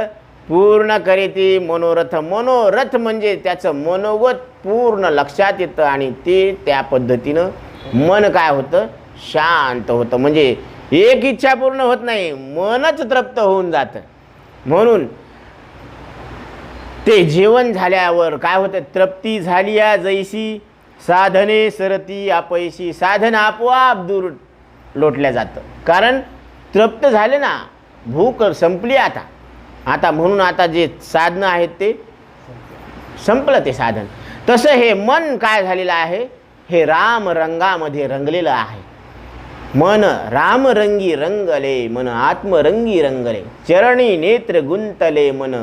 Speaker 1: पूर्ण करीती मनोरथ. मनोरथ म्हणजे त्याचं मनोगत पूर्ण लक्षात येतं आणि ते त्या पद्धतीनं मन काय होतं, शांत होतं. म्हणजे एक इच्छा पूर्ण होत नाही, मनच तृप्त होऊन जातं. म्हणून ते जेवण झाल्यावर काय होतं, तृप्ती झाली या जैसी साधने सरती अपयशी. साधन आपोआप दूर लोटल्या जातं, कारण तृप्त झाले ना, भूक संपली आता म्हणून आता जे साधनं आहेत ते संपलं ते साधन. तसं हे मन काय झालेलं आहे, हे राम रंगामध्ये रंगलेलं आहे. मन रामरंगी रंगले, मन आत्मरंगी रंगले, चरणी नेत्र गुंतले, मन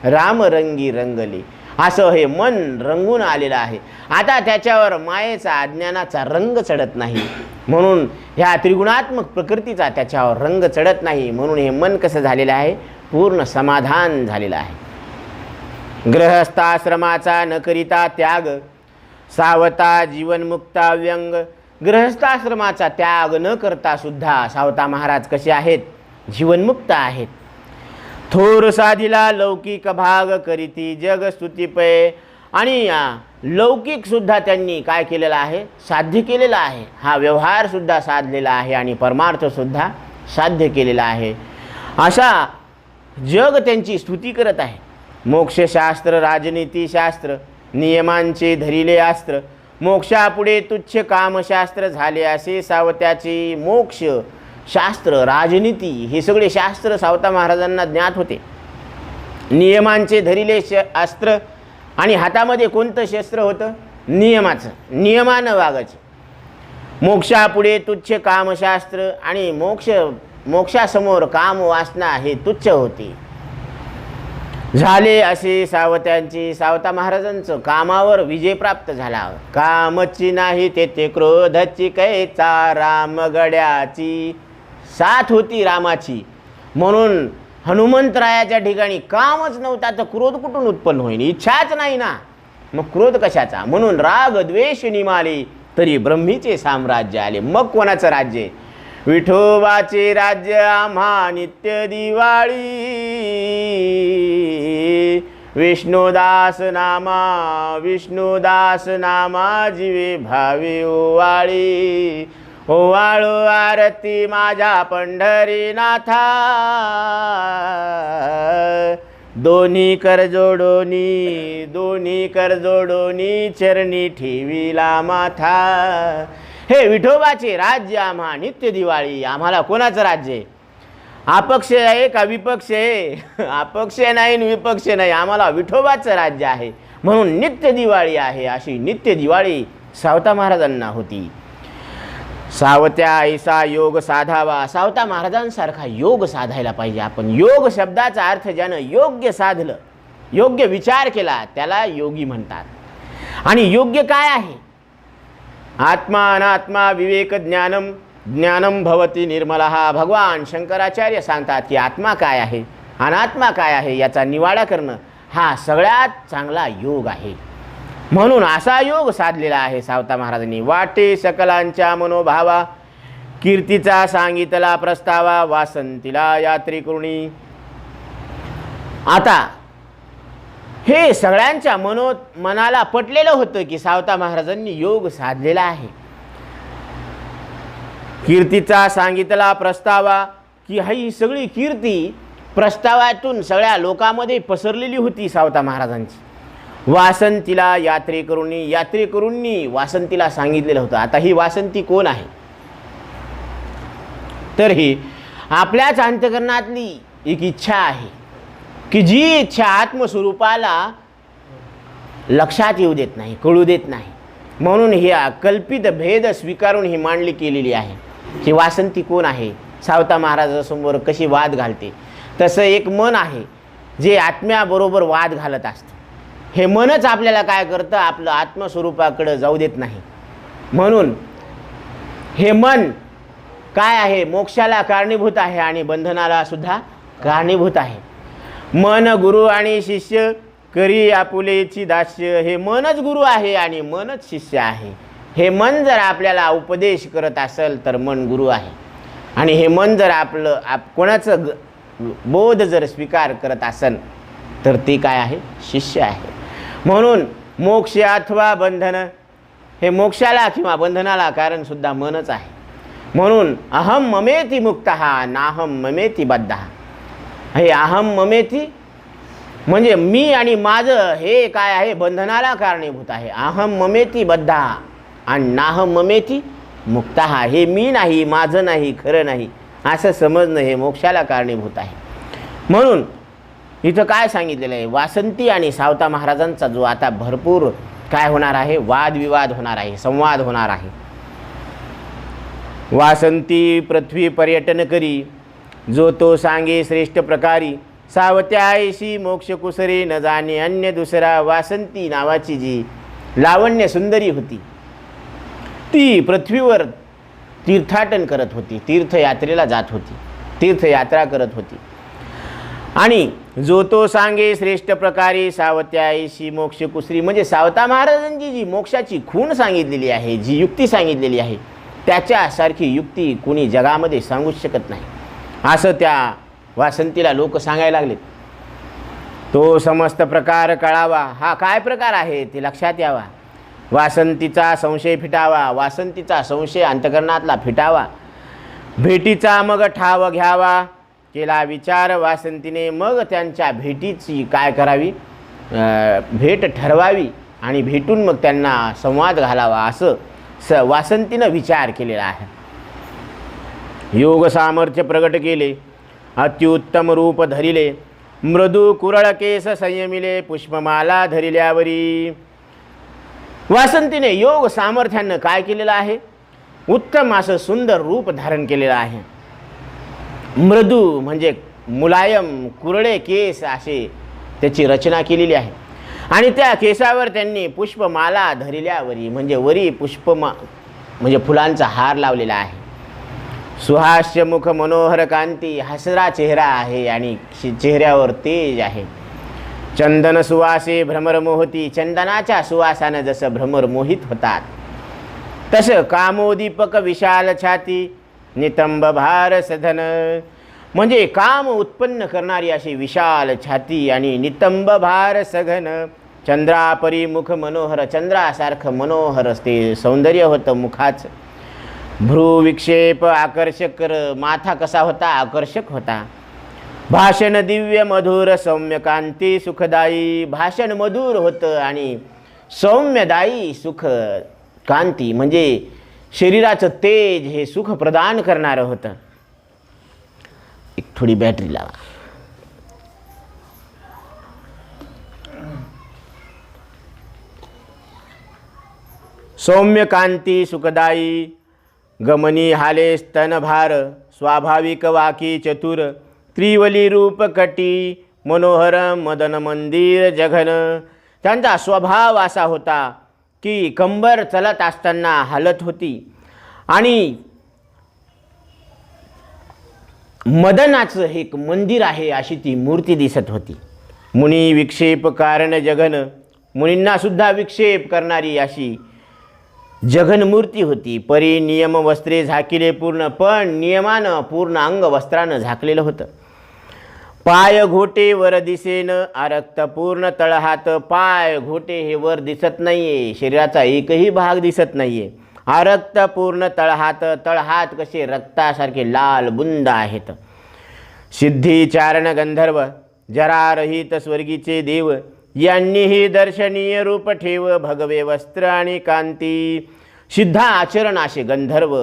Speaker 1: रामरंगी रंगले. असं हे मन रंगून आलेलं आहे. आता त्याच्यावर मायेचा अज्ञानाचा रंग चढत नाही, म्हणून ह्या त्रिगुणात्मक प्रकृतीचा त्याच्यावर रंग चढत नाही. म्हणून हे मन कसं झालेलं आहे, पूर्ण समाधान झालेलं आहे. गृहस्थाश्रमाचा न करिता त्याग, सावता जीवनमुक्ता व्यंग. गृहस्थाश्रमाचा त्याग न करता सुद्धा सावता महाराज कसे आहेत, जीवनमुक्त आहेत. थोर साधिला लौकिक भाग करीती जग स्तुतिपय. आणि लौकिक सुद्धा त्यांनी काय केलेलं आहे, साध्य केलेला आहे. हा व्यवहार सुद्धा साधलेला आहे आणि परमार्थ सुद्धा साध्य केलेला आहे. अशा जग त्यांची स्तुती करत आहे. मोक्षशास्त्र राजनीतीशास्त्र नियमांचे धरिले अस्त्र, मोक्षापुढे तुच्छ कामशास्त्र झाले असे सावत्याचे. मोक्ष शास्त्र राजनीती हे सगळे शास्त्र सावता महाराजांना ज्ञात होते. नियमांचे धरिले अस्त्र, आणि हातामध्ये कोणतं शस्त्र होतं, नियमाचं, नियमानं वागायचं. मोक्षापुढे तुच्छ कामशास्त्र, आणि मोक्षासमोर काम वासना हे तुच्छ होते. झाले असे सावत्यांचे. सावता महाराजांचं कामावर विजय प्राप्त झाला. कामची नाही तेथे क्रोधाची कैचा, रामगड्याची साथ होती रामाची. म्हणून हनुमंतरायाच्या ठिकाणी कामच नव्हता तर क्रोध कुठून उत्पन्न होईल, इच्छाच नाही ना, मग क्रोध कशाचा. म्हणून राग द्वेष निमाले तरी ब्रह्मीचे साम्राज्य आले. मग कोणाचं राज्य, विठोबाचे राज्य आम्हा नित्य दिवाळी. विष्णुदास नामा जीवे भावे ओवाळी. ओवाळो आरती माझ्या पंढरीनाथा, दोन्ही कर जोडोनी चरणी ठेविला माथा. हे विठोबाचे राज्य आम्हा नित्य दिवाळी. आम्हाला कोणाचं राज्य आहे, अपक्ष आहे का विपक्ष आहे, अपक्ष नाही विपक्ष नाही, आम्हाला विठोबाचं राज्य आहे. म्हणून नित्य दिवाळी आहे. अशी नित्य दिवाळी सावता महाराजांना होती. सावत्या ऐसा योग साधावा. सावता महाराजांसारखा योग साधायला पाहिजे आपण. योग शब्दाचा अर्थ ज्यानं योग्य साधलं, योग्य विचार केला त्याला योगी म्हणतात. आणि योग्य काय आहे, आत्मा अनात्मा विवेक ज्ञानम, ज्ञानम भवती निर्मला. हा भगवान शंकराचार्य सांगतात की आत्मा काय आहे, अनात्मा काय आहे याचा निवाडा करणं हा सगळ्यात चांगला योग आहे. म्हणून असा योग साधलेला आहे सावता महाराजांनी. वाटे सकलांच्या मनोभावा, कीर्तीचा सांगितला प्रस्तावा, वासंतीला यात्रेकरुणी. आता हे सगळ्यांच्या मनाला पटलेलं होतं की सावता महाराजांनी योग साधलेला आहे. कीर्तीचा सांगितला प्रस्तावा, की ही सगळी कीर्ती प्रस्तावातून सगळ्या लोकांमध्ये पसरलेली होती सावता महाराजांची. वासंतीला यात्रेकरूंनी, यात्रेकरूंनी वासंतीला सांगितलेलं होतं. आता ही वासंती कोण आहे? तर ही आपल्याच अंतःकरणातली एक इच्छा आहे की जी इच्छा आत्मस्वरूपाला लक्षात येऊ देत नाही, कळू देत नाही. म्हणून ही कल्पित भेद स्वीकारून ही मांडणी केलेली आहे. ही वासंती कोण आहे? सावता महाराजांसमोर कशी वाद घालते. तसं एक मन आहे जे आत्म्याबरोबर वाद घालत असतं. हे मनच आपल्याला काय करतं? आपलं आत्मस्वरूपाकडे जाऊ देत नाही. म्हणून हे मन काय आहे? मोक्षाला कारणीभूत आहे आणि बंधनाला सुद्धा कारणीभूत आहे. मन गुरु आणि शिष्य करी आपुलेची दास्य. हे मनच गुरु आहे आणि मनच शिष्य आहे. हे मन जर आपल्याला उपदेश करत असेल तर मन गुरु आहे, आणि हे मन जर कोणाचं बोध जर स्वीकार करत असेल तर ते काय आहे? शिष्य आहे. म्हणून मोक्ष अथवा बंधन, हे मोक्षाला किंवा बंधनाला कारण सुद्धा मनच आहे. म्हणून अहम ममेति मुक्तः नाहम ममेति बद्धः. हे अहम ममेति म्हणजे मी आणि माझं हे काय आहे? बंधनाला कारणीभूत आहे. अहम ममेति बद्धः आणि नाहम ममेति मुक्तः. हे मी नाही, माझं नाही, खरं नाही असं समजणं हे मोक्षाला कारणीभूत आहे. म्हणून इथं काय सांगितलेलं आहे? वासंती आणि सावता महाराजांचा जो आता भरपूर काय होणार आहे? वादविवाद होणार आहे, संवाद होणार आहे. वासंती पृथ्वी पर्यटन करी, जो तो सांगे श्रेष्ठ प्रकारी, सावत्याऐशी मोक्ष कुसरे न जाणे अन्य दुसरा. वासंती नावाची जी लावण्य सुंदरी होती ती पृथ्वीवर तीर्थाटन करत होती, तीर्थयात्रेला जात होती, तीर्थयात्रा करत होती. आणि जो तो सांगे श्रेष्ठ प्रकारे सावत्याऐशी मोक्ष कुसरी, म्हणजे सावता महाराजांची जी मोक्षाची खूण सांगितलेली आहे, जी युक्ती सांगितलेली आहे, त्याच्यासारखी युक्ती कोणी जगामध्ये सांगूच शकत नाही असं त्या वासंतीला लोक सांगायला लागलेत. तो समस्त प्रकार कळावा. हा काय प्रकार आहे ते लक्षात यावा. वासंतीचा संशय फिटावा, वासंतीचा संशय अंतःकरणातला फिटावा. भेटीचा मग ठाव घ्यावा, केला विचार वासंतीने, मग त्यांच्या भेटीची काय करावी? भेट ठरवावी आणि भेटून मग त्यांना संवाद घालावा असं वासंतीनं विचार केलेला आहे. योग सामर्थ्य प्रगट केले, अत्युत्तम रूप धरिले, मृदू कुरळ केस संयमिले, पुष्पमाला धरिल्यावरी. वासंतीने योग सामर्थ्यानं काय केलेलं आहे? उत्तम असं सुंदर रूप धारण केलेलं आहे. मृदू म्हणजे मुलायम, कुरळे केस असे त्याची रचना केलेली आहे. आणि त्या केसावर त्यांनी पुष्पमाला धरिल्यावरी म्हणजे वरी म्हणजे फुलांचा हार लावलेला आहे. सुहास्य मुख मनोहर कांती, हसरा चेहरा आहे आणि चेहऱ्यावर तेज आहे. चंदन सुवासे भ्रमर मोहती, चंदनाच्या सुवासानं जसं भ्रमर मोहित होतात तसं कामोदीपक विशाल छाती, नितंब भार सधन म्हणजे काम उत्पन्न करणारी अशी विशाल छाती आणि नितंब भार सघन. चंद्रापरी मुख मनोहर, चंद्रासारखं मनोहर ते सौंदर्य होतं मुखाचं. भ्रू विक्षेप आकर्षक, माथा कसा होता? आकर्षक होता. भाषण दिव्य मधुर सौम्य कांती सुखदायी, भाषण मधुर होतं आणि सौम्यदायी सुख कांती म्हणजे शरीराचं तेज हे सुख प्रदान करणारं होतं. एक थोडी बॅटरी लावा. सौम्य कांती सुखदायी, गमनी हाले स्तनभार, स्वाभाविक वाकी चतुर, त्रिवली रूप कटी, मनोहर मदन मंदिर जघन. त्यांचा स्वभाव असा होता की कंबर चलत असताना हलत होती आणि मदनाचं हे एक मंदिर आहे अशी ती मूर्ती दिसत होती. मुनी विक्षेप कारण जगन, मुनींना सुद्धा विक्षेप करणारी अशी जगन्मूर्ती होती. परी नियम वस्त्रे झाकिले पूर्ण, पण नियमानं पूर्ण अंग वस्त्रानं झाकलेलं होतं. पाय घोटे वर दिसेन आरक्त पूर्ण तळहात. पाय घोटे हे वर दिसत नाहीये, शरीराचा एकही भाग दिसत नाहीये. आरक्त पूर्ण तळहात, तळहात कसे रक्तासारखे लाल बुंद आहेत. सिद्धी चारण गंधर्व जरारहित स्वर्गीचे देव, यांनीही दर्शनीय रूप ठेव भगवे वस्त्र आणि कांती. सिद्धा आचरण असे गंधर्व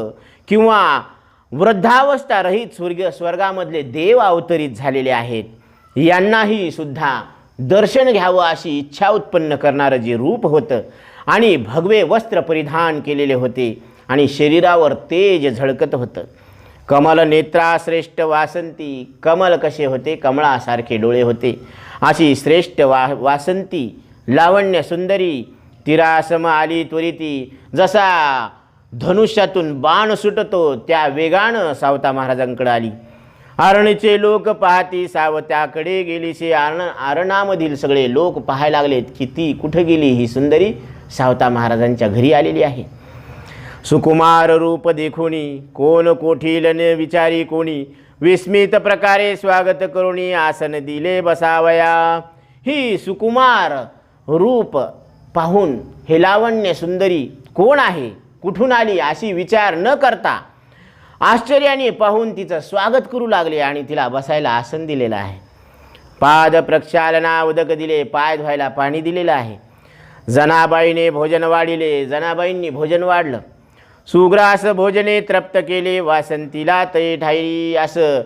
Speaker 1: किंवा वृद्धावस्था रहित स्वर्गामधले देव अवतरित झालेले आहेत. यांनाही सुद्धा दर्शन घ्यावं अशी इच्छा उत्पन्न करणारं जे रूप होतं आणि भगवे वस्त्र परिधान केलेले होते आणि शरीरावर तेज झळकत होतं. कमल नेत्रा श्रेष्ठ वासंती, कमल कसे होते, कमळासारखे डोळे होते. अशी श्रेष्ठ वासंती लावण्य सुंदरी तिरासम आली त्वरिती. जसा धनुष्यातून बाण सुटतो त्या वेगानं सावता महाराजांकडे आली. आरणचे लोक पाहती सावत्याकडे गेलीसे. आरणामधील सगळे लोक पाहायला लागलेत की ती कुठं गेली, ही सुंदरी सावता महाराजांच्या घरी आलेली आहे. सुकुमार रूप देखोनी कोण कोठीलने विचारी कोणी, विस्मित प्रकारे स्वागत करुणी आसन दिले बसावया. ही सुकुमार रूप पाहून हे लावण्य सुंदरी कोण आहे, कुठून आली अशी विचार न करता आश्चर्याने पाहून तिचं स्वागत करू लागले आणि तिला बसायला आसन दिलेलं आहे. पाद प्रक्षालना उदक दिले, पाय धुवायला पाणी दिलेलं आहे. जनाबाईने भोजन वाढिले, जनाबाईंनी भोजन वाढलं. सुग्रास भोजने तृप्त केले, वासंतीला तै ठाई. असं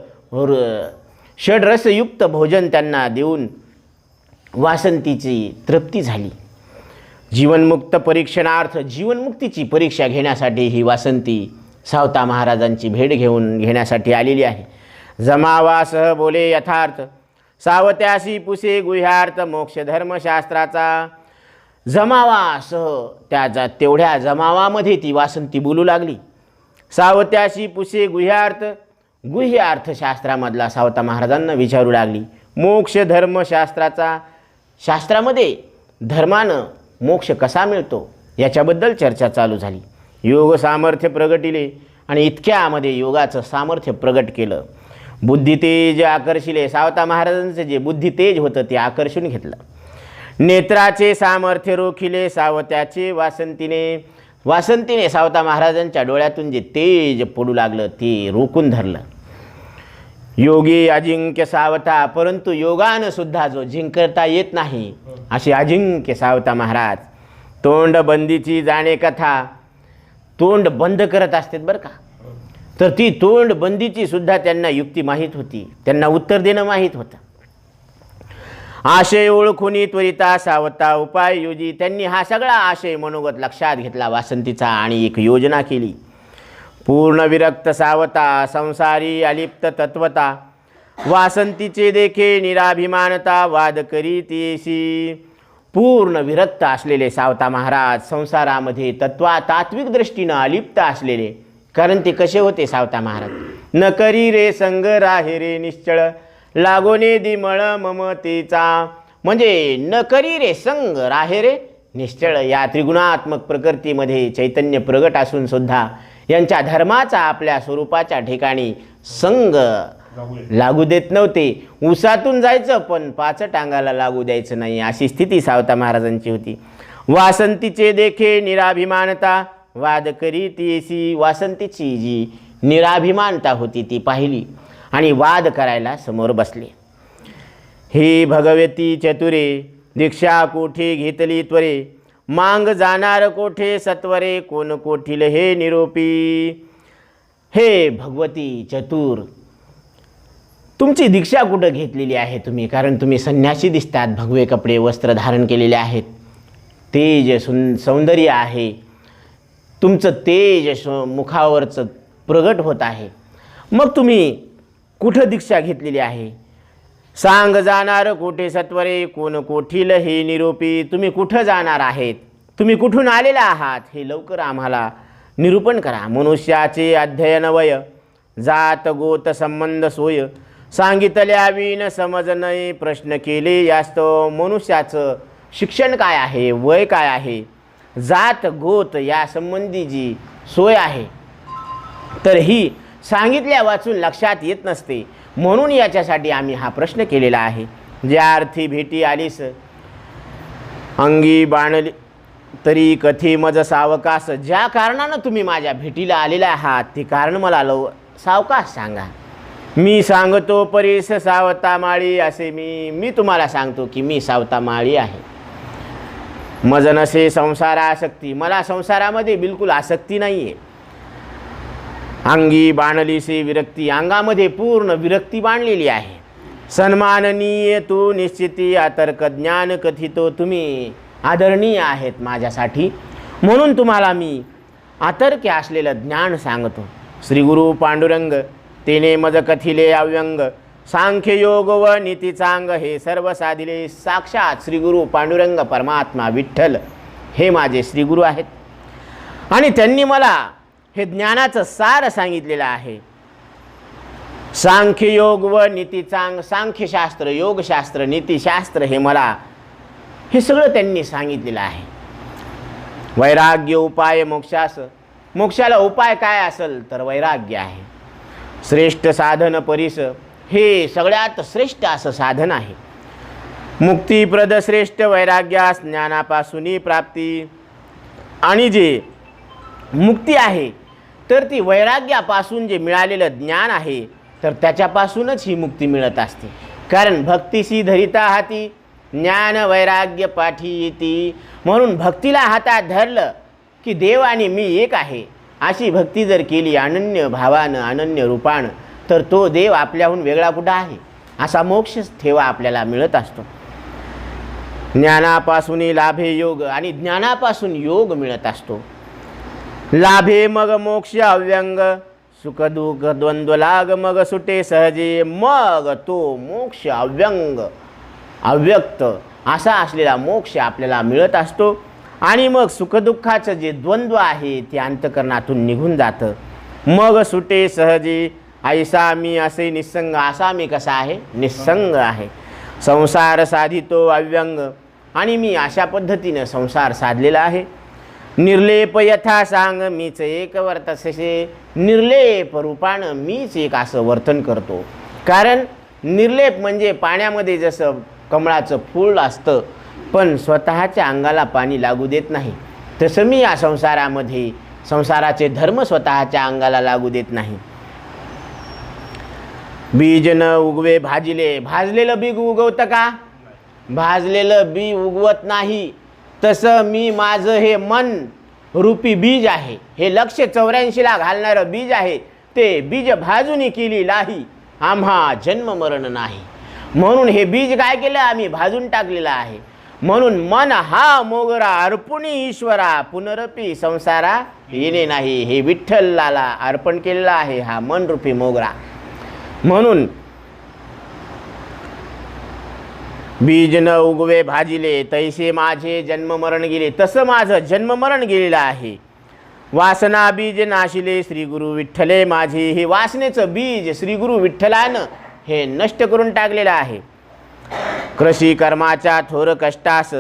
Speaker 1: षडरसयुक्त भोजन त्यांना देऊन वासंतीची तृप्ती झाली. जीवनमुक्त परीक्षणार्थ जीवनमुक्तीची परीक्षा घेण्यासाठी ही वासंती सावता महाराजांची भेट घेण्यासाठी आलेली आहे. जमावासह बोले यथार्थ, सावत्यासी पुसे गुह्यार्थ. मोक्ष धर्मशास्त्राचा जमावासह त्याचा तेवढ्या जमावामध्ये ती वासंती बोलू लागली. सावत्याशी पुसे गुह्यार्थ, गुह्य अर्थशास्त्रामधला सावता महाराजांना विचारू लागली. मोक्ष धर्मशास्त्राचा, शास्त्रामध्ये धर्मानं मोक्ष कसा मिळतो याच्याबद्दल चर्चा चालू झाली. योग सामर्थ्य प्रगटिले आणि इतक्यामध्ये योगाचं सामर्थ्य प्रगट केलं. बुद्धितेज आकर्षिले, सावता महाराजांचं जे बुद्धितेज होतं ते आकर्षून घेतलं. नेत्राचे सामर्थ्य रोखिले, सावत्याचे वासंतीने सावता महाराजांच्या डोळ्यातून जे तेज पडू लागलं ते रोखून धरलं. योगी अजिंक्य सावता, परंतु योगानं सुद्धा जो जिंकता येत नाही असे अजिंक्य सावता महाराज. तोंड बंदीची जाणे कथा, तोंड बंद करत असतात बरं का, तर ती तोंड बंदीची सुद्धा त्यांना युक्ती माहीत होती, त्यांना उत्तर देणं माहीत होतं. आशय ओळखुनी त्वरिता सावता उपाय योजी, त्यांनी हा सगळा आशय मनोगत लक्षात घेतला वासंतीचा आणि एक योजना केली. पूर्ण विरक्त सावता संसारी अलिप्त तत्वता, वासंतीचे देखे निराभिमानता वाद करी तेशी. पूर्ण विरक्त असलेले सावता महाराज संसारामध्ये तात्विक दृष्टीनं अलिप्त असलेले, कारण ते कसे होते सावता महाराज. न करी रे संग राहे रे निश्चळ, लागोने दिमळ ममतेचा. म्हणजे न करी रे संग राहे रे निश्चळ, या त्रिगुणात्मक प्रकृतीमध्ये चैतन्य प्रगट असून सुद्धा यांच्या धर्माचा आपल्या स्वरूपाच्या ठिकाणी संग लागू देत नव्हते. उसातून जायचं पण 5 टांगाला लागू द्यायचं नाही, अशी स्थिती सावता महाराजांची होती. वासंतीचे देखे निराभिमानता वाद करी तेसी, वासंतीची जी निराभिमानता होती ती पाहिली आणि वाद करायला समोर बसले. हे भगवती चतुरे दीक्षा कोठे घेतली त्वरे, मांग जाणार कोठे सत्वरे कोण कोठील हे निरोपी. हे भगवती चतुर, तुमची दीक्षा कुठं घेतलेली आहे तुम्ही, कारण तुम्ही संन्यासी दिसतात, भगवे कपडे वस्त्र धारण केलेले आहेत, तेज सौंदर्य आहे, तुमचं तेज मुखावरचं प्रगट होत आहे, मग तुम्ही कुठं दीक्षा घेतलेली आहे. सांग जाणार कोठे सत्वरे कोण कोठील हे निरोपी, तुम्ही कुठं जाणार आहेत, तुम्ही कुठून आलेला आहात हे लवकर आम्हाला निरूपण करा. मनुष्याचे अध्ययन वय जात गोत संबंध सोय, सांगितल्या विण समज नये प्रश्न केले यास्तव. मनुष्याचं शिक्षण काय आहे, वय काय आहे, जात गोत या संबंधी जी सोय आहे, तर ही सांगितल्या वाचून लक्षात येत नसते. म्हणून याच्यासाठी आम्ही हा प्रश्न केलेला आहे. ज्या अर्थी भेटी आलीस अंगी बाणली तरी कथी मज सावकास. ज्या कारणानं तुम्ही माझ्या भेटीला आलेला आहात ते कारण मला सावकाश सांगा. मी सांगतो परीस सावता माळी. असे मी तुम्हाला सांगतो की मी सावता माळी आहे. मज नसे संसार आसक्ती. मला संसारामध्ये बिलकुल आसक्ती नाही आहे. अंगी बाणलीसे विरक्ती. अंगामध्ये पूर्ण विरक्ती बांधलेली आहे. सन्माननीय तू निश्चिती अतर्क ज्ञान कथितो. तुम्ही आदरणीय आहेत माझ्यासाठी, म्हणून तुम्हाला मी अतर्क्य असलेलं ज्ञान सांगतो. श्री गुरु पांडुरंग तेने मज कथिले अव्यंग. सांख्य योग व नीतीचांग हे सर्व साधिले साक्षात श्री गुरु पांडुरंग परमात्मा विठ्ठल हे माझे श्री गुरु आहेत. आणि त्यांनी मला हे ज्ञानाचं सार सांगितलेलं आहे. सांख्य योग व नीतीचांग. सांख्यशास्त्र, योगशास्त्र, नीतिशास्त्र हे मला हे सगळं त्यांनी सांगितलेलं आहे. वैराग्य उपाय मोक्षास. मोक्षाला उपाय काय असेल तर वैराग्य आहे. श्रेष्ठ साधन परीस. हे सगळ्यात श्रेष्ठ असं साधन आहे. मुक्तिप्रद श्रेष्ठ वैराग्यास ज्ञानापासून प्राप्ती. आणि जे मुक्ती आहे तर ती वैराग्यापासून जे मिळालेलं ज्ञान आहे तर त्याच्यापासूनच ही मुक्ती मिळत असते. कारण भक्तीसी धरिता हाती ज्ञान वैराग्य पाठी येती. म्हणून भक्तीला हातात धरलं की देव आणि मी एक आहे अशी भक्ती जर केली अनन्य भावानं, अनन्य रूपानं, तर तो देव आपल्याहून वेगळा कुठं आहे असा मोक्ष ठेवा आपल्याला मिळत असतो. ज्ञानापासून लाभे योग. आणि ज्ञानापासून योग मिळत असतो. लाभे मग मोक्ष अव्यंग. सुख दुःख द्वंद्व लाग मग सुटे सहजे. मग तो मोक्ष अव्यंग, अव्यक्त असा असलेला मोक्ष आपल्याला मिळत असतो. आणि मग सुखदुःखाचं जे द्वंद्व आहे ते अंतकरणातून निघून जातं. मग सुटे सहजे. ऐसा मी असे निस्संग. असा मी कसा आहे, निस्संग आहे. संसार साधितो अव्यंग. आणि मी अशा पद्धतीनं संसार साधलेला आहे. निर्लेप यथा सांग. मीच एक वर्तसे. निर्लेप रूपानं मीच एक असं वर्तन करतो. कारण निर्लेप म्हणजे पाण्यामध्ये जसं कमळाचं फूल असतं पण स्वतःच्या अंगाला पाणी लागू देत नाही, तसं मी या संसारामध्ये संसाराचे धर्म स्वतःच्या अंगाला लागू देत नाही. बीज न उगवे भाजिले. भाजलेलं बी उगवतं का? भाजलेलं बी उगवत नाही. तसं मी माझं हे मन रूपी बीज आहे, हे 184ला घालणारं बीज आहे, ते बीज भाजून केली लाही आम्हा जन्म मरण नाही. म्हणून हे बीज काय केलं, आम्ही भाजून टाकलेलं आहे. म्हणून मन हा मोगरा अर्पुणी ईश्वरा पुनरपी संसारा येणे नाही. हे विठ्ठलाला अर्पण केलेला आहे हा मनरूपी मोगरा. म्हणून बीज न उगवे भाजिले तैसे माझे जन्म मरण गेले. तसं माझं जन्म मरण गेलेलं आहे. वासना बीज नाशिले श्री गुरु विठ्ठले माझे. हे वासनेचं बीज श्री गुरु विठ्ठलानं हे नष्ट करून टाकलेलं आहे. कृषी कर्माच्या थोर कष्टास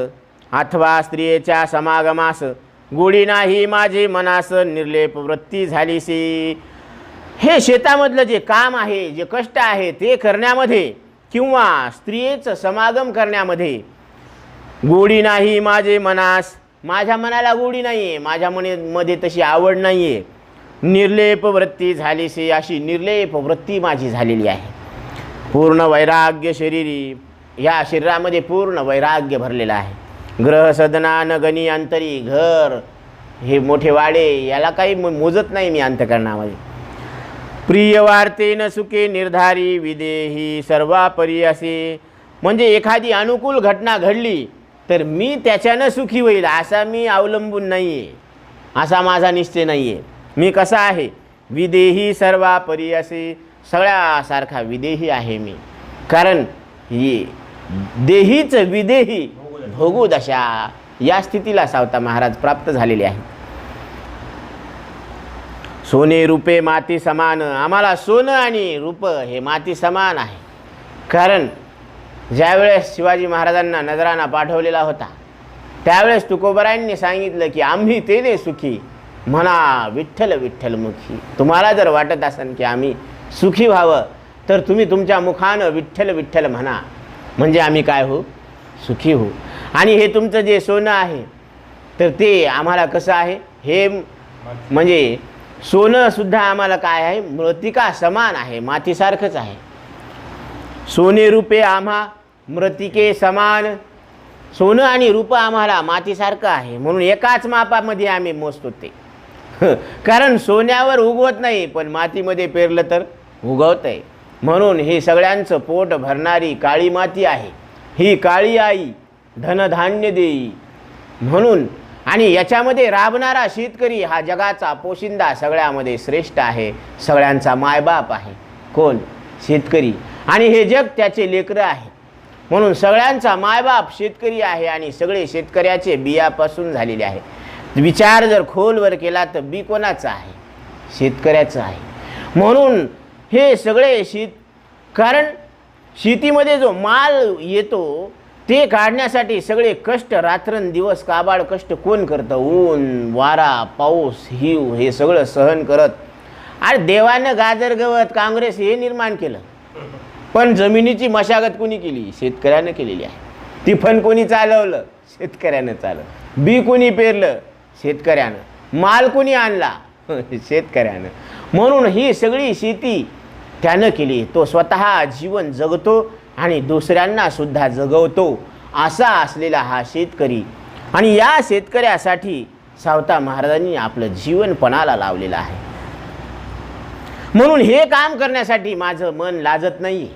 Speaker 1: अथवा स्त्रियेच्या समागमास गोडी नाही माझे मनास निर्लेप वृत्ती झालीसी. हे शेतामधलं जे काम आहे, जे कष्ट आहे ते करण्यामध्ये किंवा स्त्रियेचं समागम करण्यामध्ये गोडी नाही माझे मनास. माझ्या मनाला गोडी नाही आहे, माझ्या मध्ये तशी आवड नाही आहे. निर्लेप वृत्ती झालीसी. अशी निर्लेप वृत्ती माझी झालेली आहे. पूर्ण वैराग्य शरीरी. या शरीरामध्ये पूर्ण वैराग्य भरलेलं आहे. ग्रह सदना न गणी अंतरी. घर हे मोठे वाडे याला काही मोजत नाही मी अंतकरणामध्ये. प्रिय वार्तेन सुखे निर्धारी विदेही सर्वापरी असे. म्हणजे एखादी अनुकूल घटना घडली तर मी त्याच्यानं सुखी होईल असा मी अवलंबून नाही आहे, असा माझा निश्चय नाही आहे. मी कसा आहे, विदेही सर्वापरी असे. सगळ्यासारखा विदेही आहे मी. कारण ही देहीच विदेही भोगू दशा या स्थितीला सावता महाराज प्राप्त झालेले आहेत. सोने रूपे माती समान. आम्हाला सोनं आणि रूप हे माती समान आहे. कारण ज्यावेळेस शिवाजी महाराजांना नजराणा पाठवलेला होता त्यावेळेस तुकोबरायांनी सांगितलं की आम्ही तेने सुखी म्हणा विठ्ठल विठ्ठलमुखी. तुम्हाला जर वाटत असेल की आम्ही सुखी व्हावं तर तुम्ही तुमच्या मुखानं विठ्ठल विठ्ठल म्हणा, म्हणजे आम्ही काय हो, सुखी हो. आणि हे तुमचं जे सोनं आहे तर ते आम्हाला कसं आहे, हे म्हणजे सोनंसुद्धा आम्हाला काय आहे, मृत्तिका समान आहे, मातीसारखंच आहे. सोने रूपे आम्हा मृत्तिके समान. सोनं आणि रूप आम्हाला मातीसारखं आहे, म्हणून एकाच मापामध्ये आम्ही मोजतो ते. कारण सोन्यावर उगवत नाही, पण मातीमध्ये पेरलं तर उगवत आहे. म्हणून हे सगळ्यांचं पोट भरणारी काळी माती आहे. ही काळी आई धनधान्य देई. म्हणून आणि याच्यामध्ये राबणारा शेतकरी हा जगाचा पोशिंदा सगळ्यामध्ये श्रेष्ठ आहे, सगळ्यांचा मायबाप आहे. कोण? शेतकरी. आणि हे जग त्याचे लेकरं आहे. म्हणून सगळ्यांचा मायबाप शेतकरी आहे आणि सगळे शेतकऱ्याचे बियापासून झालेले आहे. विचार जर खोलवर केला तर बी कोणाचं आहे? शेतकऱ्याचं आहे. म्हणून हे सगळे कारण शेतीमध्ये जो माल येतो ते काढण्यासाठी सगळे कष्ट, रात्रंदिवस काबाड कष्ट कोण करतं? ऊन, वारा, पाऊस, हिव हे सगळं सहन करत. आणि देवानं गाजर गवत काँग्रेस हे निर्माण केलं, पण जमिनीची मशागत कोणी केली? शेतकऱ्यानं केलेली आहे. तिफन कोणी चालवलं? शेतकऱ्यानं चालवलं. बी कोणी पेरलं? शेतकऱ्यानं. माल कोणी आणला? शेतकऱ्यानं. म्हणून ही सगळी शेती त्यानं केली. तो स्वतः जीवन जगतो आणि दुसऱ्यांना सुद्धा जगवतो, असा असलेला हा शेतकरी. आणि या शेतकऱ्यासाठी सावता महाराजांनी आपलं जीवन पणाला लावलेलं आहे. म्हणून हे काम करण्यासाठी माझं मन लाजत नाही.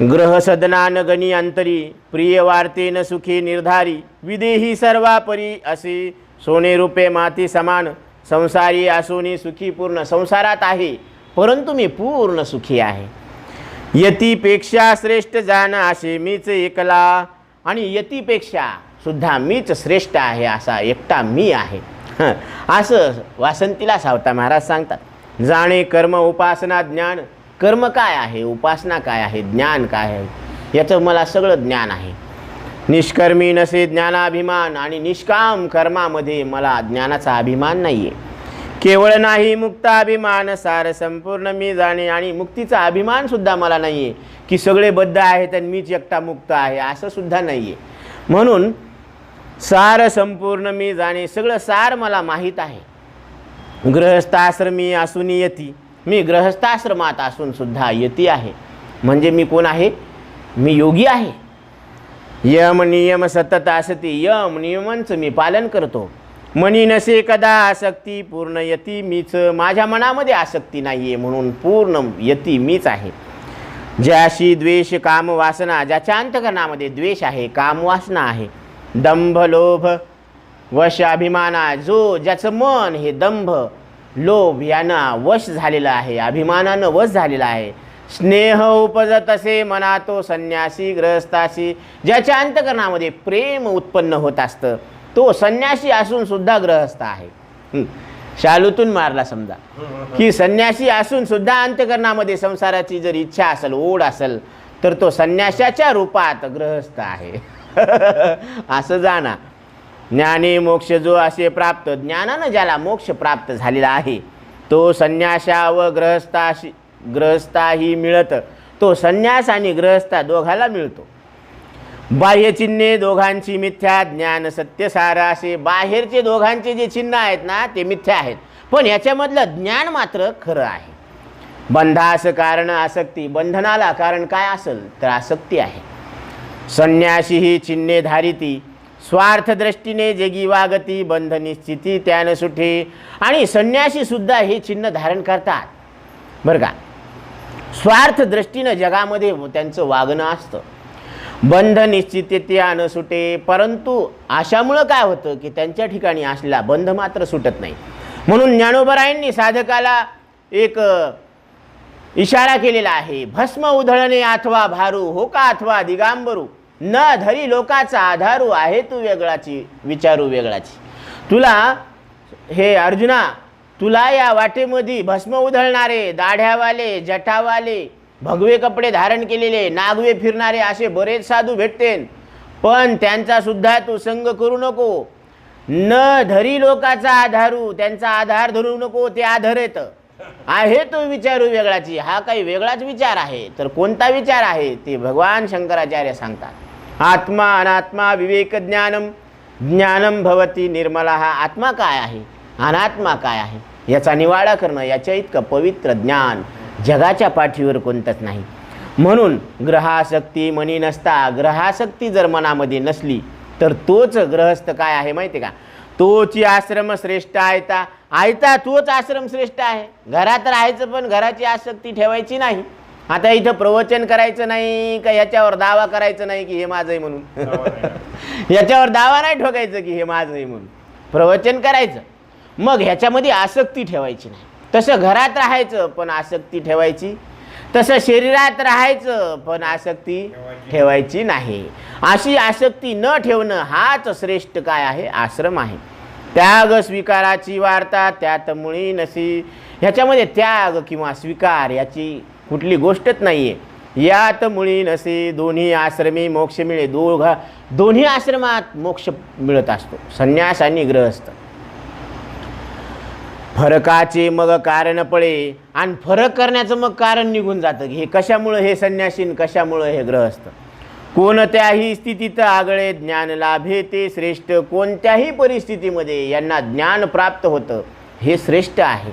Speaker 1: ग्रह सदनान गणी अंतरी प्रिय वार्तेन सुखी निर्धारी विदेही सर्वापरी असे सोने रूपे माती समान संसारी असोनी सुखी पूर्ण. संसारात आहे परंतु मी पूर्ण सुखी आहे. यतीपेक्षा श्रेष्ठ जाण असे मीच एकला. आणि यतीपेक्षा सुद्धा मीच श्रेष्ठ आहे असा एकटा मी आहे. असं वासंतीला सावता महाराज सांगतात. जाणे कर्म उपासना ज्ञान. कर्म काय आहे, उपासना काय आहे, ज्ञान काय आहे, याचं मला सगळं ज्ञान आहे. निष्कर्मी नसे ज्ञानाभिमान. आणि निष्काम कर्मामध्ये मला ज्ञानाचा अभिमान नाही आहे. केवळ नाही मुक्ताभिमान सार संपूर्ण मी जाणे. आणि मुक्तीचा अभिमान सुद्धा मला नाही आहे की सगळे बद्ध आहेत आणि मीच एकटा मुक्त आहे, असं सुद्धा नाही आहे. म्हणून सार संपूर्ण मी जाणे, सगळं सार मला माहीत आहे. गृहस्थाश्रमी असून यती. मी गृहस्थाश्रमात असून सुद्धा यती आहे. म्हणजे मी कोण आहे? मी योगी आहे. यम नियम सतत असती. यम नियमांचं मी पालन करतो. मनी नसे कदा आसक्ती पूर्ण यती मीच. माझ्या मनामध्ये आसक्ती नाही आहे, म्हणून पूर्ण यती मीच आहे. ज्याशी द्वेष काम वासना. ज्याच्या अंतकरणामध्ये द्वेष आहे, कामवासना आहे, दंभ लोभ वश अभिमाना. ज्याचं मन हे दंभ लोभ यानं वश झालेलं आहे, अभिमानानं वश झालेला आहे. स्नेह उपजत असे मना तो संन्यासी ग्रहस्थाशी. ज्याच्या अंतकरणामध्ये प्रेम उत्पन्न होत असतं तो संन्यासी असून सुद्धा ग्रहस्थ आहे. शालूतून मारला समजा की संन्यासी असून सुद्धा अंतकरणामध्ये संसाराची जर इच्छा असेल, ओढ असेल, तर तो संन्यासाच्या रूपात ग्रहस्थ आहे. असं जाणा. ज्ञाने मोक्ष जो असे प्राप्त. ज्ञानानं ज्याला मोक्ष प्राप्त झालेला आहे तो संन्यासा व ग्रहस्थाही मिळत. तो संन्यास आणि ग्रहस्था दोघाला मिळतो. बाह्यचिन्हे दोघांची मिथ्या ज्ञान सत्य सार असे. बाहेरचे दोघांचे जे चिन्ह आहेत ना ते मिथ्या आहेत, पण याच्यामधलं ज्ञान मात्र खरं आहे. बंधास कारण आसक्ती. बंधनाला कारण काय असेल तर आसक्ती आहे. संन्यासी ही चिन्हे धारिती स्वार्थ दृष्टीने जगी वागती बंध निश्चिती त्यान सुठे. आणि संन्यासी सुद्धा हे चिन्ह धारण करतात बरं का. स्वार्थ दृष्टीनं जगामध्ये त्यांचं वागणं असतं. बंध निश्चितत्या सुटे. परंतु अशामुळं काय होतं की त्यांच्या ठिकाणी असलेला बंध मात्र सुटत नाही. म्हणून ज्ञानोबरायांनी साधकाला एक इशारा केलेला आहे. भस्म उधळणे अथवा भारू हो का अथवा दिगांबरू. न धरी लोकाचा आधारू आहे तू वेगळाची विचारू वेगळाची. तुला हे अर्जुना, तुला या वाटेमध्ये भस्म उधळणारे, दाढ्यावाले, जटावाले, भगवे कपडे धारण केलेले, नागवे फिरणारे असे बरेच साधू भेटतील. पण त्यांचा सुद्धा तू संग करू नको. न धरी लोकाचा आधारू, त्यांचा आधार धरू नको, ते आधारित आहे तो विचारू वेगळाची. हा काही वेगळाच विचार आहे. तर कोणता विचार आहे ते भगवान शंकराचार्य सांगतात. आत्मा अनात्मा विवेक ज्ञानम, ज्ञानम भवती निर्मला. हा आत्मा काय आहे, अनात्मा काय आहे याचा निवाडा करणं, याच्या इतकं पवित्र ज्ञान जगाच्या पाठीवर कोणतंच नाही. म्हणून ग्रहासक्ती मनी नसता, ग्रहासक्ती जर मनामध्ये नसली तर तोच गृहस्थ काय आहे माहिती आहे का, तोची आश्रम श्रेष्ठ आयता. आयता तोच आश्रम श्रेष्ठ आहे. घरात राहायचं पण घराची आसक्ती ठेवायची नाही. आता इथं प्रवचन करायचं नाही का याच्यावर दावा करायचं नाही की हे माझं आहे म्हणून याच्यावर दावा नाही ठोकायचं की हे माझं आहे म्हणून. प्रवचन करायचं, मग ह्याच्यामध्ये आसक्ती ठेवायची नाही. तसं घरात राहायचं पण आसक्ती ठेवायची, तसं शरीरात राहायचं पण आसक्ती ठेवायची नाही. अशी आसक्ती न ठेवणं हाच श्रेष्ठ काय आहे, आश्रम आहे. त्याग स्वीकाराची वार्ता त्यात मुळी नसी. ह्याच्यामध्ये त्याग किंवा स्वीकार याची कुठली गोष्टच नाही आहे. यात मुळी नसे दोन्ही आश्रमी मोक्ष मिळे. दोन्ही आश्रमात मोक्ष मिळत असतो, संन्यास आणि गृहस्थ. फरकाचे मग कारण पळे, आणि फरक करण्याचं मग कारण निघून जातं की हे कशामुळं हे संन्यासीन, कशामुळं हे गृहस्थ. कोणत्याही स्थितीत आगळे ज्ञान लाभे ते श्रेष्ठ. कोणत्याही परिस्थितीमध्ये यांना ज्ञान प्राप्त होतं हे श्रेष्ठ आहे.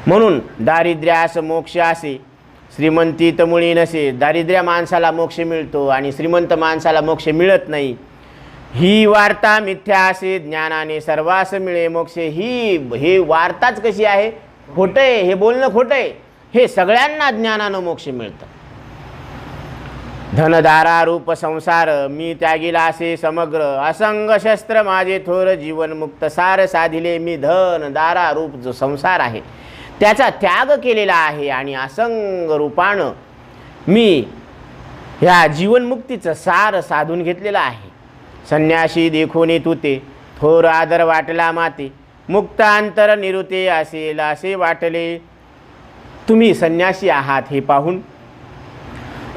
Speaker 1: म्हणून दारिद्र्यास मोक्ष असे श्रीमंतीत मुळी नसे. दारिद्र्य माणसाला मोक्ष मिळतो आणि श्रीमंत माणसाला मोक्ष मिळत नाही. ही वार्ता मिथ्या असे ज्ञानाने सर्वास मिळे मोक्ष. हे वार्ताच कशी आहे, खोटं आहे, हे बोलणं खोटं आहे. हे सगळ्यांना ज्ञानानं मोक्ष मिळतं. धनदारा रूप संसार मी त्यागिला असे समग्र. असंग शस्त्र माझे थोर जीवन मुक्त सार साधिले मी. धन दारा रूप जो संसार आहे त्याचा त्याग केलेला आहे आणि असंग रूपानं मी ह्या जीवनमुक्तीचं सार साधून घेतलेलं आहे. संन्यासी देखोनी तुते थोर आदर वाटला माते. मुक्त अंतर निरुते असेल असे वाटले. तुम्ही संन्यासी आहात हे पाहून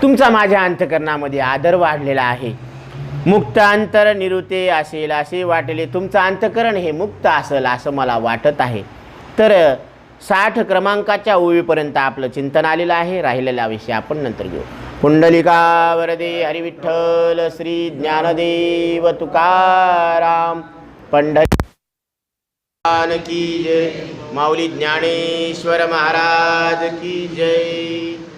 Speaker 1: तुमचा माझ्या अंतकरणामध्ये आदर वाढलेला आहे. मुक्त अंतर निरुते असेल असे वाटले. तुमचं अंतकरण हे मुक्त असेल असं मला वाटत आहे. तर 60 क्रमांकाच्या ओळीपर्यंत आपलं चिंतन आलेलं आहे. राहिलेला विषय आपण नंतर घेऊ. पुंडलिका वरदे हरिविठ्ठल श्री ज्ञानदेव तुकाराम पंढरी की जय. माऊली ज्ञानेश्वर महाराज की जय.